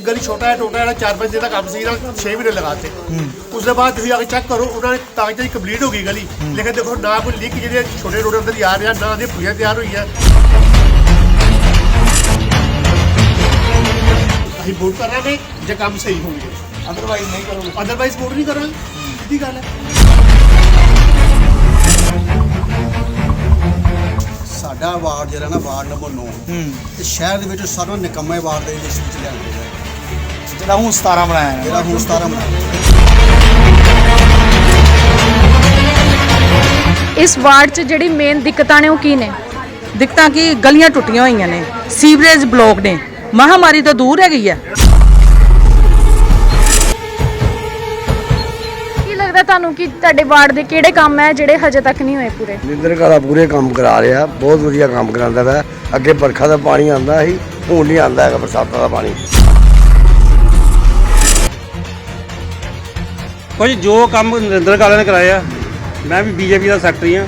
गली छोटा है टोटा है 4-5 दिन का काम सी 6 महीने लगाते उसके बाद तुम आके चेक करो उन्होंने कागजां की कंप्लीट हो गई गली लेकिन देखो ना कोई लीक जो छोटे रोड अंदर आ रहा ना पुलियां तैयार हुई है ਅਸੀਂ ਵੋਟ ਕਰਾਂਗੇ ਜੇ ਕੰਮ ਸਹੀ ਹੋਣਗੇ ਅਦਰਵਾਈਜ਼ ਨਹੀਂ ਕਰੋਗੇ ਅਦਰਵਾਈਜ਼ ਵੋਟ ਨਹੀਂ ਕਰਾਂਗੇ ਸਿੱਧੀ ਗੱਲ ਹੈ ਸਾਡਾ ਵਾਰਡ ਜਿਹੜਾ ਨਾ ਵਾਰਡ ਨੰਬਰ 9 ਤੇ ਸ਼ਹਿਰ ਦੇ ਵਿੱਚ ਸਾਰਾ ਨਿਕੰਮੇ ਵਾਰਡ ਦੇ ਲਿਸਟ ਵਿੱਚ ਲਿਆਂਦੇ ਹੈ ਜਿਹੜਾ ਹੁਣ 17 ਬਣਾਇਆ ਹੈ ਜਿਹੜਾ ਹੁਣ 17 ਬਣਾਇਆ ਇਸ ਵਾਰਡ 'ਚ ਜਿਹੜੀ ਮੇਨ ਦਿੱਕਤਾਂ ਨੇ ਉਹ ਕੀ ਨੇ ਦਿੱਕਤਾਂ ਕੀ ਗਲੀਆਂ ਟੁੱਟੀਆਂ ਹੋਈਆਂ ਨੇ ਸੀਵਰੇਜ ਬਲੌਕ ਨੇ ਮਹਾਮਾਰੀ ਤਾਂ ਦੂਰ ਹੈਗੀ ਆ ਕੀ ਲੱਗਦਾ ਤੁਹਾਨੂੰ ਕਿ ਤੁਹਾਡੇ ਵਾਰਡ ਦੇ ਕਿਹੜੇ ਕੰਮ ਹੈ ਜਿਹੜੇ ਹਜੇ ਤੱਕ ਨਹੀਂ ਹੋਏ ਪੂਰੇ ਨਿੰਦਰ ਕਾਲਾ ਪੂਰੇ ਕੰਮ ਕਰਾ ਰਿਹਾ ਬਹੁਤ ਵਧੀਆ ਕੰਮ ਕਰਾਉਂਦਾ ਵਾ ਅੱਗੇ ਬਰਖਾ ਦਾ ਪਾਣੀ ਆਉਂਦਾ ਸੀ ਹੁਣ ਨਹੀਂ ਆਉਂਦਾ ਹੈਗਾ ਬਰਸਾਤਾਂ ਦਾ ਪਾਣੀ ਕੁਝ ਜੋ ਕੰਮ ਨਿੰਦਰ ਕਾਲੇ ਨੇ ਕਰਾਇਆ ਮੈਂ ਵੀ ਬੀਜੇਪੀ ਦਾ ਸੈਕਟਰੀ ਹਾਂ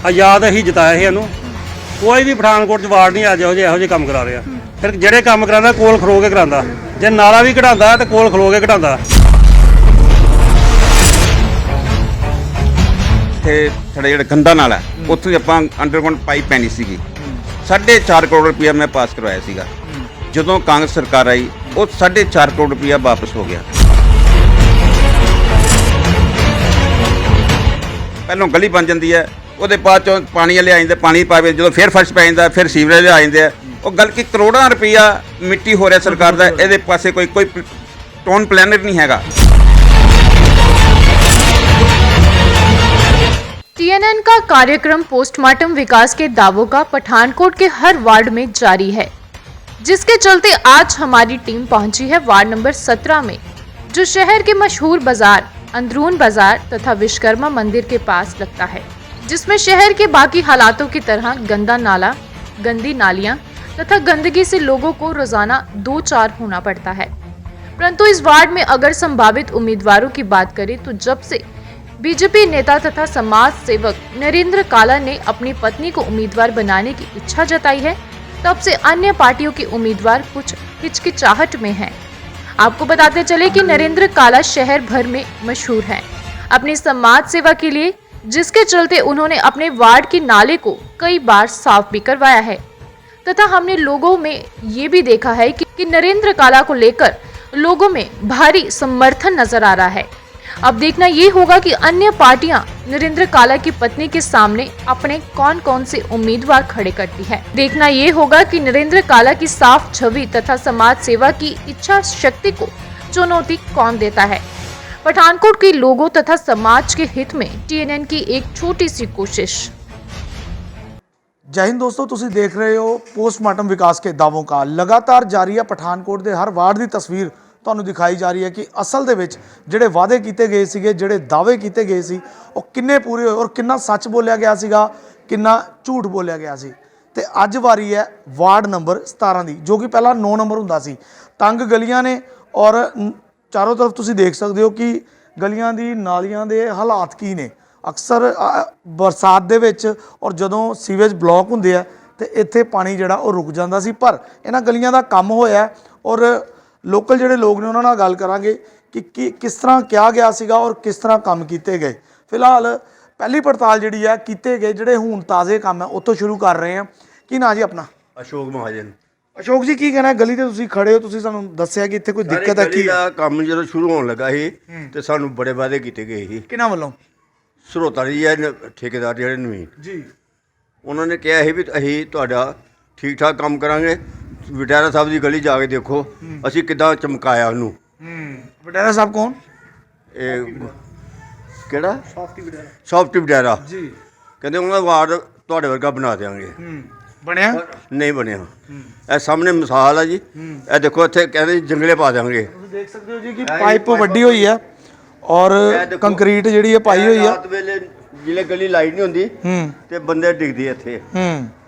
ਆਜ਼ਾਦ ਅਸੀਂ ਜਿਤਾਇਆ ਸੀ ਇਹਨੂੰ ਕੋਈ ਵੀ ਪਠਾਨਕੋਟ 'ਚ ਵਾਰਡ ਨਹੀਂ ਅੱਜ ਇਹੋ ਜਿਹੇ ਕੰਮ ਕਰਾ ਰਿਹਾ ਫਿਰ ਜਿਹੜੇ ਕੰਮ ਕਰਾਉਂਦਾ ਕੋਲ ਖਲੋ ਕੇ ਕਰਾਉਂਦਾ ਜੇ ਨਾਲਾ ਵੀ ਕਢਾਉਂਦਾ ਤੇ ਕੋਲ ਖਲੋ ਕੇ ਕਢਾਉਂਦਾ ਇੱਥੇ ਸਾਡਾ ਜਿਹੜਾ ਗੰਦਾ ਨਾਲਾ ਉੱਥੇ ਆਪਾਂ ਅੰਡਰਗਰਾਉਂਡ ਪਾਈਪ ਪੈਣੀ ਸੀਗੀ 4.5 ਕਰੋੜ ਰੁਪਇਆ ਮੈਂ ਪਾਸ ਕਰਵਾਇਆ ਸੀਗਾ ਜਦੋਂ ਕਾਂਗਰਸ ਸਰਕਾਰ ਆਈ ਉਹ 4.5 ਕਰੋੜ ਰੁਪਇਆ ਵਾਪਸ ਹੋ ਗਿਆ ਪਹਿਲਾਂ ਗਲੀ ਬਣ ਜਾਂਦੀ ਹੈ ਉਹਦੇ ਬਾਅਦ ਚੋਂ ਪਾਣੀ ਵਾਲੇ ਆ ਜਾਂਦੇ ਪਾਣੀ ਪਾਵੇ ਜਦੋਂ ਫਿਰ ਫਰਸ਼ ਪੈ ਜਾਂਦਾ ਫਿਰ ਸੀਵਰੇਜ ਆ ਜਾਂਦੇ ਆ ਉਹ ਗੱਲ ਕਿ ਕਰੋੜਾਂ ਰੁਪਇਆ ਮਿੱਟੀ ਹੋ ਰਿਹਾ ਸਰਕਾਰ ਦਾ ਇਹਦੇ ਪਾਸੇ ਕੋਈ ਟਾਊਨ ਪਲੈਨਰ ਨਹੀਂ ਹੈਗਾ टीएनएन का कार्यक्रम पोस्टमार्टम विकास के दावों का पठानकोट के हर वार्ड में जारी है जिसके चलते आज हमारी टीम पहुंची है वार्ड नंबर 17 में जो शहर के मशहूर बाजार अंदरून बाजार तथा विश्वकर्मा मंदिर के पास लगता है जिसमें शहर के बाकी हालातों की तरह गंदा नाला गंदी नालियां तथा गंदगी से लोगों को रोजाना 2-4 होना पड़ता है परंतु इस वार्ड में अगर संभावित उम्मीदवारों की बात करें तो जब से बीजेपी नेता तथा समाज सेवक नरेंद्र काला ने अपनी पत्नी को उम्मीदवार बनाने की इच्छा जताई है तब से अन्य पार्टियों के उम्मीदवार कुछ हिचकिचाहट में हैं। आपको बताते चले कि नरेंद्र काला शहर भर में मशहूर हैं अपनी समाज सेवा के लिए जिसके चलते उन्होंने अपने वार्ड के नाले को कई बार साफ भी करवाया है तथा हमने लोगों में ये भी देखा है कि नरेंद्र काला को लेकर लोगों में भारी समर्थन नजर आ रहा है। अब देखना ये होगा कि अन्य पार्टियां नरेंद्र काला की पत्नी के सामने अपने कौन कौन से उम्मीदवार खड़े करती है। देखना ये होगा कि नरेंद्र काला की साफ छवि तथा समाज सेवा की इच्छा शक्ति को चुनौती कौन देता है। पठानकोट के लोगों तथा समाज के हित में टीएनएन की एक छोटी सी कोशिश। जय हिंद दोस्तों, तुसी देख रहे हो पोस्टमार्टम विकास के दावों का लगातार जारी है पठानकोट के हर वार्ड की तस्वीर ਤੁਹਾਨੂੰ ਦਿਖਾਈ ਜਾ ਰਹੀ ਹੈ ਕਿ ਅਸਲ ਦੇ ਵਿੱਚ ਜਿਹੜੇ ਵਾਅਦੇ ਕੀਤੇ ਗਏ ਸੀਗੇ ਜਿਹੜੇ ਦਾਅਵੇ ਕੀਤੇ ਗਏ ਸੀ ਉਹ ਕਿੰਨੇ ਪੂਰੇ ਹੋਏ ਔਰ ਕਿੰਨਾ ਸੱਚ ਬੋਲਿਆ ਗਿਆ ਸੀਗਾ ਕਿੰਨਾ ਝੂਠ ਬੋਲਿਆ ਗਿਆ ਸੀ। ਤੇ ਅੱਜ ਵਾਰੀ ਹੈ ਵਾਰਡ ਨੰਬਰ 17 ਦੀ ਜੋ ਕਿ ਪਹਿਲਾਂ 9 ਨੰਬਰ ਹੁੰਦਾ ਸੀ। ਤੰਗ ਗਲੀਆਂ ਨੇ ਔਰ ਚਾਰੋਂ ਤਰਫ ਤੁਸੀਂ ਦੇਖ ਸਕਦੇ ਹੋ ਕਿ ਗਲੀਆਂ ਦੀ ਨਾਲੀਆਂ ਦੇ ਹਾਲਾਤ ਕੀ ਨੇ। ਅਕਸਰ ਬਰਸਾਤ ਦੇ ਵਿੱਚ ਔਰ ਜਦੋਂ ਸੀਵੇਜ ਬਲੌਕ ਹੁੰਦੇ ਆ ਤੇ ਇੱਥੇ ਪਾਣੀ ਜਿਹੜਾ ਉਹ ਰੁਕ ਜਾਂਦਾ ਸੀ ਪਰ ਇਹਨਾਂ ਗਲੀਆਂ ਦਾ ਕੰਮ ਹੋਇਆ ਔਰ ਲੋਕਲ ਜਿਹੜੇ ਲੋਕ ਨੇ ਉਹਨਾਂ ਨਾਲ ਗੱਲ ਕਰਾਂਗੇ ਕਿ ਕਿਸ ਤਰ੍ਹਾਂ ਕਿਹਾ ਗਿਆ ਸੀਗਾ ਔਰ ਕਿਸ ਤਰ੍ਹਾਂ ਕੰਮ ਕੀਤੇ ਗਏ। ਫਿਲਹਾਲ ਪਹਿਲੀ ਪੜਤਾਲ ਜਿਹੜੀ ਆ ਕੀਤੇ ਗਏ ਜਿਹੜੇ ਹੁਣ ਤਾਜ਼ੇ ਕੰਮ ਹੈ ਉੱਥੋਂ ਸ਼ੁਰੂ ਕਰ ਰਹੇ ਹਾਂ। ਕੀ ਨਾਂ ਜੀ ਆਪਣਾ? ਅਸ਼ੋਕ ਮਹਾਜਨ। ਅਸ਼ੋਕ ਜੀ ਕੀ ਕਹਿਣਾ ਗਲੀ ਤੇ ਤੁਸੀਂ ਖੜੇ ਹੋ ਤੁਸੀਂ ਸਾਨੂੰ ਦੱਸਿਆ ਕਿ ਇੱਥੇ ਕੋਈ ਦਿੱਕਤ ਹੈ ਕੀ ਦਾ ਕੰਮ ਜਦੋਂ ਸ਼ੁਰੂ ਹੋਣ ਲੱਗਾ ਸੀ ਤੇ ਸਾਨੂੰ ਬੜੇ ਵਾਅਦੇ ਕੀਤੇ ਗਏ ਸੀ ਕਿਹਨਾਂ ਵੱਲੋਂ? ਸਰੋਤਾ ਜੀ ਹੈ ਠੇਕੇਦਾਰ ਜਿਹੜੇ ਨਵੀਨ ਜੀ ਉਹਨਾਂ ਨੇ ਕਿਹਾ ਸੀ ਵੀ ਅਸੀਂ ਤੁਹਾਡਾ ਠੀਕ ਠਾਕ ਕੰਮ ਕਰਾਂਗੇ। ਵਡੇਰਾ ਸਾਹਿਬ ਦੀ ਗਲੀ ਜਾ ਕੇ ਦੇਖੋ ਅਸੀਂ ਕਿੱਦਾਂ ਚਮਕਾਇਆ ਉਹਨੂੰ। ਵਡੇਰਾ ਸਾਹਿਬ ਕੌਣ? ਇਹ ਕਿਹੜਾ? ਸੌਫਟੀ ਵਡੇਰਾ ਜੀ। ਕਹਿੰਦੇ ਉਹਨਾਂ ਦਾ ਵਾਰਡ ਤੁਹਾਡੇ ਵਰਗਾ ਬਣਾ ਦਿਆਂਗੇ। ਬਣਿਆ ਨਹੀਂ ਬਣਿਆ। ਇਹ ਸਾਹਮਣੇ ਮਿਸਾਲ ਆ ਜੀ। ਇਹ ਦੇਖੋ ਇੱਥੇ ਕਹਿੰਦੇ ਜੰਗਲੇ ਪਾ ਦਿਆਂਗੇ। ਤੁਸੀਂ ਦੇਖ ਸਕਦੇ ਹੋ ਜੀ ਕਿ ਪਾਈਪ ਵੱਡੀ ਹੋਈ ਹੈ ਔਰ ਕੰਕਰੀਟ ਜਿਹੜੀ ਹੈ ਪਾਈ ਹੋਈ ਹੈ। ਰਾਤ ਵੇਲੇ ਜਿਲੇ ਗਲੀ ਲਾਈਟ ਨਹੀਂ ਹੁੰਦੀ ਤੇ ਬੰਦੇ ਡਿੱਗਦੇ ਇੱਥੇ।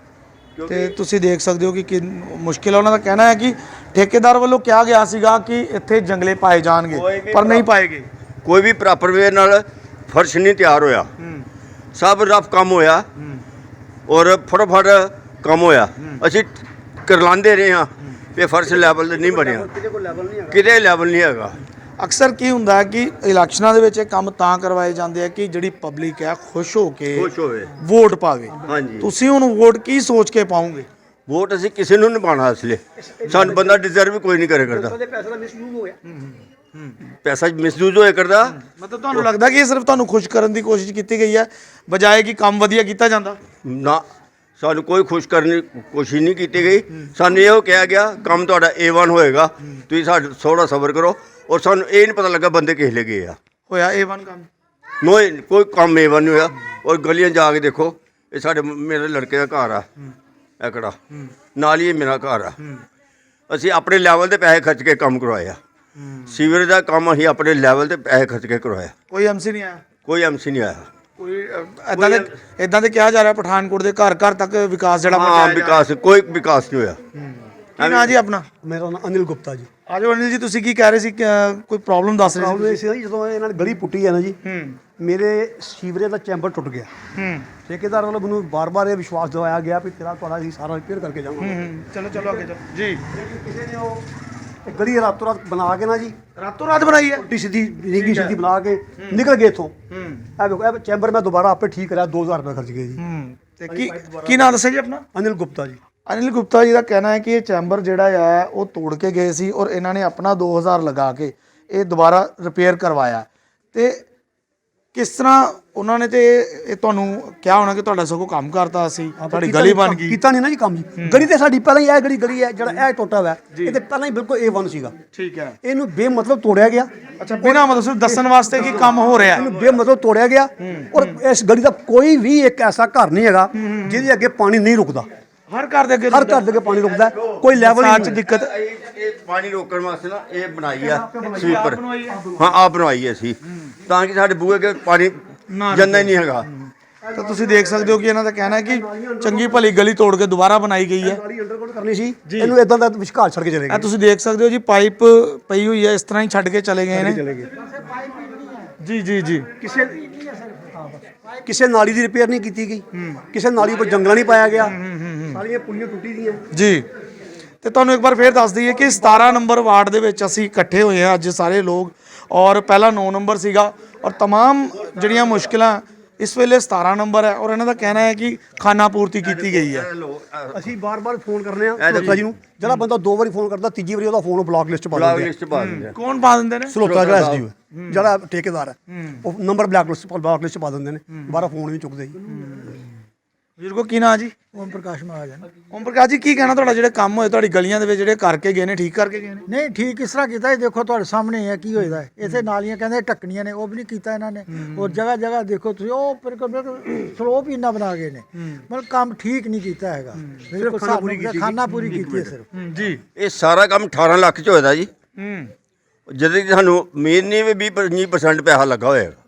ਤੇ ਤੁਸੀਂ ਦੇਖ ਸਕਦੇ ਹੋ ਕਿ ਮੁਸ਼ਕਿਲ ਹੈ। ਉਹਨਾਂ ਦਾ ਕਹਿਣਾ ਹੈ ਕਿ ਠੇਕੇਦਾਰ ਵੱਲੋਂ ਕਿਹਾ ਗਿਆ ਸੀਗਾ ਕਿ ਇੱਥੇ ਜੰਗਲੇ ਪਾਏ ਜਾਣਗੇ ਪਰ ਨਹੀਂ ਪਾਏ ਗਏ। ਕੋਈ ਵੀ ਪ੍ਰੋਪਰ ਵੇ ਨਾਲ ਫਰਸ਼ ਨਹੀਂ ਤਿਆਰ ਹੋਇਆ। ਸਭ ਰਫ ਕੰਮ ਹੋਇਆ ਔਰ ਫਟਾਫਟ ਕੰਮ ਹੋਇਆ। ਅਸੀਂ ਕਰਲਾਉਂਦੇ ਰਹੇ ਹਾਂ ਇਹ ਫਰਸ਼ ਲੈਵਲ ਤੇ ਨਹੀਂ ਬਣਿਆ, ਕਿਤੇ ਲੈਵਲ ਨਹੀਂ ਹੈਗਾ। ਅਕਸਰ ਕੀ ਹੁੰਦਾ ਹੈ ਕਿ ਇਲੈਕਸ਼ਨਾਂ ਦੇ ਵਿੱਚ ਇਹ ਕੰਮ ਤਾਂ ਕਰਵਾਏ ਜਾਂਦੇ ਆ ਕਿ ਜਿਹੜੀ ਪਬਲਿਕ ਹੈ ਖੁਸ਼ ਹੋ ਕੇ ਖੁਸ਼ ਹੋਵੇ। ਵੋਟ ਪਾਵੇ। ਹਾਂਜੀ, ਤੁਸੀਂ ਹੁਣ ਵੋਟ ਕੀ ਸੋਚ ਕੇ ਪਾਉਂਗੇ? ਵੋਟ ਅਸੀਂ ਕਿਸੇ ਨੂੰ ਨਹੀਂ ਪਾਉਣਾ, ਅਸਲੇ ਸਾਨੂੰ ਬੰਦਾ ਡਿਜ਼ਰਵ ਕੋਈ ਨਹੀਂ ਕਰੇ ਕਰਦਾ। ਪੈਸਾ ਮਿਸਯੂਜ਼ ਹੋਇਆ ਕਰਦਾ। ਮਤਲਬ ਤੁਹਾਨੂੰ ਲੱਗਦਾ ਕਿ ਇਹ ਸਿਰਫ ਤੁਹਾਨੂੰ ਖੁਸ਼ ਕਰਨ ਦੀ ਕੋਸ਼ਿਸ਼ ਕੀਤੀ ਗਈ ਹੈ ਬਜਾਏ ਕਿ ਕੰਮ ਵਧੀਆ ਕੀਤਾ ਜਾਂਦਾ? ਨਾ, ਸਾਨੂੰ ਕੋਈ ਖੁਸ਼ ਕਰਨ ਦੀ ਕੋਸ਼ਿਸ਼ ਨਹੀਂ ਕੀਤੀ ਗਈ। ਸਾਨੂੰ ਇਹੋ ਕਿਹਾ ਗਿਆ ਕੰਮ ਤੁਹਾਡਾ A1 ਹੋਏਗਾ, ਤੁਸੀਂ ਸਾਡੇ ਥੋੜਾ ਸਬਰ ਕਰੋ। ਔਰ ਸਾਨੂੰ ਇਹ ਨਹੀਂ ਪਤਾ ਲੱਗਾ ਬੰਦੇ ਕਿਸ ਲੈ ਗਏ ਆ। ਹੋਇਆ A1 ਕੰਮ? ਕੋਈ ਕੰਮ A1 ਨਹੀਂ ਹੋਇਆ। ਔਰ ਗਲੀਆਂ ਜਾ ਕੇ ਦੇਖੋ, ਇਹ ਸਾਡੇ ਮੇਰੇ ਲੜਕੇ ਦਾ ਘਰ ਆ, ਇਹ ਕਿਹੜਾ ਨਾਲ ਹੀ ਇਹ ਮੇਰਾ ਘਰ ਆ। ਅਸੀਂ ਆਪਣੇ ਲੈਵਲ ਤੇ ਪੈਸੇ ਖਰਚ ਕੇ ਕੰਮ ਕਰਵਾਇਆ। ਸੀਵਰੇਜ ਦਾ ਕੰਮ ਅਸੀਂ ਆਪਣੇ ਲੈਵਲ ਤੇ ਪੈਸੇ ਖਰਚ ਕੇ ਕਰਵਾਇਆ। ਕੋਈ ਐਮਸੀ ਨਹੀਂ ਆਇਆ? ਕੋਈ MC ਨਹੀਂ ਆਇਆ। ਕੋਈ ਇਦਾਂ ਦੇ ਕਿਹਾ ਜਾ ਰਿਹਾ ਪਠਾਨਕੋਟ ਦੇ ਘਰ ਘਰ ਤੱਕ ਵਿਕਾਸ ਜਿਹੜਾ ਹਾਂ, ਪਹੁੰਚਾਇਆ ਜਾ ਵਿਕਾਸ ਕੋਈ ਵਿਕਾਸ ਨਹੀਂ ਹੋਇਆ। ਕੀ ਨਾਂ ਜੀ ਆਪਣਾ? ਮੇਰਾ ਨਾਮ ਅਨਿਲ ਗੁਪਤਾ ਜੀ। ਆਜੋ ਅਨਿਲ ਜੀ, ਤੁਸੀਂ ਕੀ ਕਹਿ ਰਹੇ ਸੀ? ਕੋਈ ਪ੍ਰੋਬਲਮ ਦੱਸ ਰਹੇ ਪ੍ਰੋਬਲਮ ਇਹ ਸੀ ਜੀ, ਜਦੋਂ ਇਹਨਾਂ ਨੇ ਗਲੀ ਪੁੱਟੀ ਹੈ ਨਾ ਜੀ, ਹੂੰ ਮੇਰੇ ਸੀਵਰੇਜ ਦਾ ਚੈਂਬਰ ਟੁੱਟ ਗਿਆ। ਹੂੰ ਠੇਕੇਦਾਰ ਵੱਲੋਂ ਮੈਨੂੰ ਬਾਰ-ਬਾਰ ਇਹ ਵਿਸ਼ਵਾਸ ਦਿਵਾਇਆ ਗਿਆ ਵੀ ਤੁਹਾਡਾ ਅਸੀਂ ਸਾਰਾ ਰਿਪੇਅਰ ਕਰਕੇ ਜਾਵਾਂਗੇ। ਚਲੋ ਅੱਗੇ ਚਲੋ ਜੀ। ਕਿਸੇ ਨੇ ਉਹ ਗਲੀ ਰਾਤੋਂ ਰਾਤ ਬਣਾ ਕੇ ਨਾ ਜੀ, ਰਾਤੋਂ ਰਾਤ ਬਣਾਈ ਹੈ? ਉਲਟੀ ਸਿੱਧੀ ਰਿੰਗੀ ਸਿੱਧੀ ਬਣਾ ਕੇ ਨਿਕਲ ਗਏ ਇੱਥੋਂ। ਇਹ ਵੇਖੋ, ਇਹ ਚੈਂਬਰ ਮੈਂ ਦੁਬਾਰਾ ਆਪੇ ਠੀਕ ਕਰਿਆ, 2000 ਰੁਪਏ ਖਰਚ ਗਏ ਜੀ। ਤੇ ਕੀ ਨਾਂ ਦੱਸਿਆ ਜੀ ਆਪਣਾ? ਅਨਿਲ ਗੁਪਤਾ ਜੀ। ਅਨਿਲ ਗੁਪਤਾ ਜੀ ਦਾ ਕਹਿਣਾ ਹੈ ਕਿ ਇਹ ਚੈਂਬਰ ਜਿਹੜਾ ਹੈ ਉਹ ਤੋੜ ਕੇ ਗਏ ਸੀ ਔਰ ਇਹਨਾਂ ਨੇ ਆਪਣਾ 2000 ਲਗਾ ਕੇ ਇਹ ਦੁਬਾਰਾ ਰਿਪੇਅਰ ਕਰਵਾਇਆ। ਤੇ ਕਿਸ ਤਰ੍ਹਾਂ ਉਹਨਾਂ ਨੇ ਤੇ ਇਹ ਤੁਹਾਨੂੰ ਕਿਹਾ ਹੋਣਾ ਕਿ ਤੁਹਾਡਾ ਸਗੋਂ ਕੰਮ ਕਰਤਾ ਸੀ, ਤੁਹਾਡੀ ਗਲੀ ਬਣ ਗਈ? ਕੀਤਾ ਨਹੀਂ ਨਾ ਜੀ ਕੰਮ ਜੀ। ਗਲੀ ਤੇ ਸਾਡੀ ਪਹਿਲਾਂ ਹੀ ਇਹ ਗਲੀ ਹੈ, ਜਿਹੜਾ ਇਹ ਟੁੱਟਾ ਹੋਇਆ ਇਹ ਤੇ ਪਹਿਲਾਂ ਹੀ ਬਿਲਕੁਲ A1 ਸੀਗਾ। ਠੀਕ ਹੈ। ਇਹਨੂੰ ਬੇਮਤਲਬ ਤੋੜਿਆ ਗਿਆ। ਅੱਛਾ, ਬਿਨਾਂ ਮਤਲਬ ਸਿਰਫ ਦੱਸਣ ਵਾਸਤੇ ਕਿ ਕੰਮ ਹੋ ਰਿਹਾ ਹੈ। ਇਹਨੂੰ ਬੇਮਤਲਬ ਤੋੜਿਆ ਗਿਆ। ਔਰ ਇਸ ਗਲੀ ਦਾ ਕੋਈ ਵੀ ਇੱਕ ਐਸਾ ਘਰ ਨਹੀਂ ਹੈਗਾ ਜਿਹਦੇ ਅੱਗੇ ਪਾਣੀ ਨਹੀਂ ਰੁਕਦਾ। ਹਰ ਘਰ ਦੇ ਅੱਗੇ ਹਰ ਘਰ ਦੇ ਅੱਗੇ ਪਾਣੀ ਰੁਕਦਾ ਹੈ, ਕੋਈ ਲੈਵਲ ਸਾਚ ਨਹੀਂ। ਦਿੱਕਤ ਇਹ ਪਾਣੀ ਰੋਕਣ ਵਾਸਤੇ ਨਾ ਇਹ ਬਣਾਈ ਆ ਸਵੀਪਰ। ਹਾਂ, ਆਪ ਬਣਾਈ ਹੈ ਅਸੀਂ, ਤਾਂ ਕਿ ਸਾਡੇ ਬੂਹੇ ਅੱਗੇ ਪਾਣੀ ਜਾਂਦਾ ਹੀ ਨਹੀਂ ਹੈਗਾ। ਤਾਂ ਤੁਸੀਂ ਦੇਖ ਸਕਦੇ ਹੋ ਕਿ ਇਹਨਾਂ ਦਾ ਕਹਿਣਾ ਹੈ ਕਿ ਚੰਗੀ ਭਲੀ ਗਲੀ ਤੋੜ ਕੇ ਦੁਬਾਰਾ ਬਣਾਈ ਗਈ ਹੈ। ਗਲੀ ਅੰਡਰਗਰਾਉਂਡ ਕਰਨੀ ਸੀ, ਇਹਨੂੰ ਇਦਾਂ ਦਾ ਵਿਚਕਾਰ ਛੱਡ ਕੇ ਚਲੇ ਇਹ ਗਏ। ਤੁਸੀਂ ਦੇਖ ਸਕਦੇ ਹੋ ਜੀ, ਪਾਈਪ ਪਈ ਹੋਈ ਹੈ, ਇਸ ਤਰ੍ਹਾਂ ਹੀ ਛੱਡ ਕੇ ਚਲੇ ਗਏ ਨੇ। ਜੀ ਕਿਸੇ ਨਾਲੀ ਦੀ ਰਿਪੇਅਰ ਨਹੀਂ ਕੀਤੀ ਗਈ, ਕਿਸੇ ਨਾਲੀ ਉੱਪਰ ਜੰਗਲਾ ਨਹੀਂ ਪਾਇਆ ਗਿਆ, ਸਾਰੀਆਂ ਪੁਲੀਆਂ ਟੁੱਟੀ ਦੀਆਂ ਜੀ। ਤੇ ਤੁਹਾਨੂੰ ਇੱਕ ਵਾਰ ਫੇਰ ਦੱਸ ਦਈਏ ਕਿ 17 ਨੰਬਰ ਵਾਰਡ ਦੇ ਵਿੱਚ ਅਸੀਂ ਇਕੱਠੇ ਹੋਏ ਹਾਂ ਅੱਜ ਸਾਰੇ ਲੋਕ, ਔਰ ਪਹਿਲਾ 9 ਨੰਬਰ ਸੀਗਾ ਔਰ तमाम ਜਿਹੜੀਆਂ ਮੁਸ਼ਕਿਲਾਂ ਇਸ ਵੇਲੇ 17 ਨੰਬਰ ਹੈ ਔਰ ਇਹਨਾਂ ਦਾ ਕਹਿਣਾ ਹੈ ਕਿ ਖਾਨਾ ਪੂਰਤੀ ਕੀਤੀ ਗਈ ਹੈ। ਅਸੀਂ ਬਾਰ-ਬਾਰ ਫੋਨ ਕਰਨੇ ਆ ਸਲੋਤਾ ਜੀ ਨੂੰ, ਜਿਹੜਾ ਬੰਦਾ 2 ਵਾਰੀ ਫੋਨ ਕਰਦਾ, ਤੀਜੀ ਵਾਰੀ ਉਹਦਾ ਫੋਨ ਬਲੌਕ ਲਿਸਟ 'ਚ ਪਾ ਦਿੰਦੇ ਆ। ਕੌਣ ਪਾ ਦਿੰਦੇ ਨੇ? ਸਲੋਤਾ ਜਿਹੜਾ ਐਸਡੀਓ ਹੈ, ਜਿਹੜਾ ਠੇਕੇਦਾਰ ਹੈ, ਉਹ ਨੰਬਰ ਬਲੌਕ ਲਿਸਟ 'ਚ ਪਾ ਦਿੰਦੇ ਨੇ, ਦੁਬਾਰਾ ਫੋਨ ਨਹੀਂ ਚੁੱਕਦੇ ਜੀ। ਬਜ਼ੁਰਗੋ ਕੀ ਨਾਂ ਜੀ? ਓਮ ਪ੍ਰਕਾਸ਼ ਮਹਾਜਨ। ਓਮ ਪ੍ਰਕਾਸ਼ ਜੀ, ਕੀ ਕਹਿਣਾ ਤੁਹਾਡਾ? ਜਿਹੜੇ ਕੰਮ ਹੋਏ ਤੁਹਾਡੀ ਗਲੀਆਂ ਦੇ ਵਿੱਚ ਜਿਹੜੇ ਕਰਕੇ ਗਏ ਨੇ, ਠੀਕ ਕਰਕੇ ਗਏ ਨੇ? ਨਹੀਂ, ਠੀਕ ਕਿਸ ਤਰ੍ਹਾਂ ਕੀਤਾ? ਇਹ ਦੇਖੋ ਤੁਹਾਡੇ ਸਾਹਮਣੇ ਹੈ ਕੀ ਹੋਏਦਾ। ਇੱਥੇ ਨਾਲੀਆਂ ਕਹਿੰਦੇ ਢੱਕਣੀਆਂ ਨੇ, ਉਹ ਵੀ ਨਹੀਂ ਕੀਤਾ ਇਹਨਾਂ ਨੇ। ਔਰ ਜਗ੍ਹਾ ਜਗ੍ਹਾ ਦੇਖੋ ਤੁਸੀਂ, ਉਹ ਬਿਲਕੁਲ ਸਲੋਪ ਹੀ ਇੰਨਾ ਬਣਾ ਗਏ ਨੇ। ਮਤਲਬ ਕੰਮ ਠੀਕ ਨਹੀਂ ਕੀਤਾ ਹੈਗਾ। ਬਿਲਕੁਲ ਖਾਨਾ ਪੂਰੀ ਕੀਤੀ ਹੈ ਸਿਰਫ ਜੀ। ਇਹ ਸਾਰਾ ਕੰਮ 18 ਲੱਖ 'ਚ ਹੋਇਆ ਜੀ। ਜਦੋਂ ਕਿ ਸਾਨੂੰ ਉਮੀਦ ਨਹੀਂ ਵੀ 20-25% ਪੈਸਾ ਲੱਗਾ ਹੋਏਗਾ।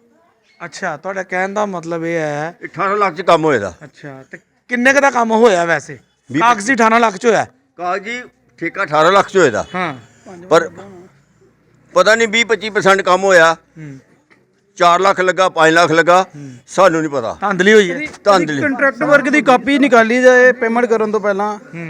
ਅੱਛਾ, ਤੁਹਾਡਾ ਕਹਿਣ ਦਾ ਮਤਲਬ ਇਹ ਹੈ 18 ਲੱਖ 'ਚ ਕੰਮ ਹੋਏਦਾ। ਅੱਛਾ, ਤੇ ਕਿੰਨੇ ਕ ਦਾ ਕੰਮ ਹੋਇਆ ਵੈਸੇ? ਕਾਗਜ਼ੀ 18 ਲੱਖ 'ਚ ਹੋਇਆ? ਕਾਗਜ਼ੀ ਠੇਕਾ 18 ਲੱਖ 'ਚ ਹੋਏਦਾ, ਹਾਂ, ਪਰ ਪਤਾ ਨਹੀਂ 20-25% ਕੰਮ ਹੋਇਆ। 4 ਲੱਖ ਲੱਗਾ, 5 ਲੱਖ ਲੱਗਾ, ਸਾਨੂੰ ਨਹੀਂ ਪਤਾ। ਧਾਂਦਲੀ ਹੋਈ ਹੈ। ਧਾਂਦਲੀ। ਕੰਟਰੈਕਟ ਵਰਕ ਦੀ ਕਾਪੀ ਨਿਕਾਲੀ ਜਾਏ ਪੇਮੈਂਟ ਕਰਨ ਤੋਂ ਪਹਿਲਾਂ।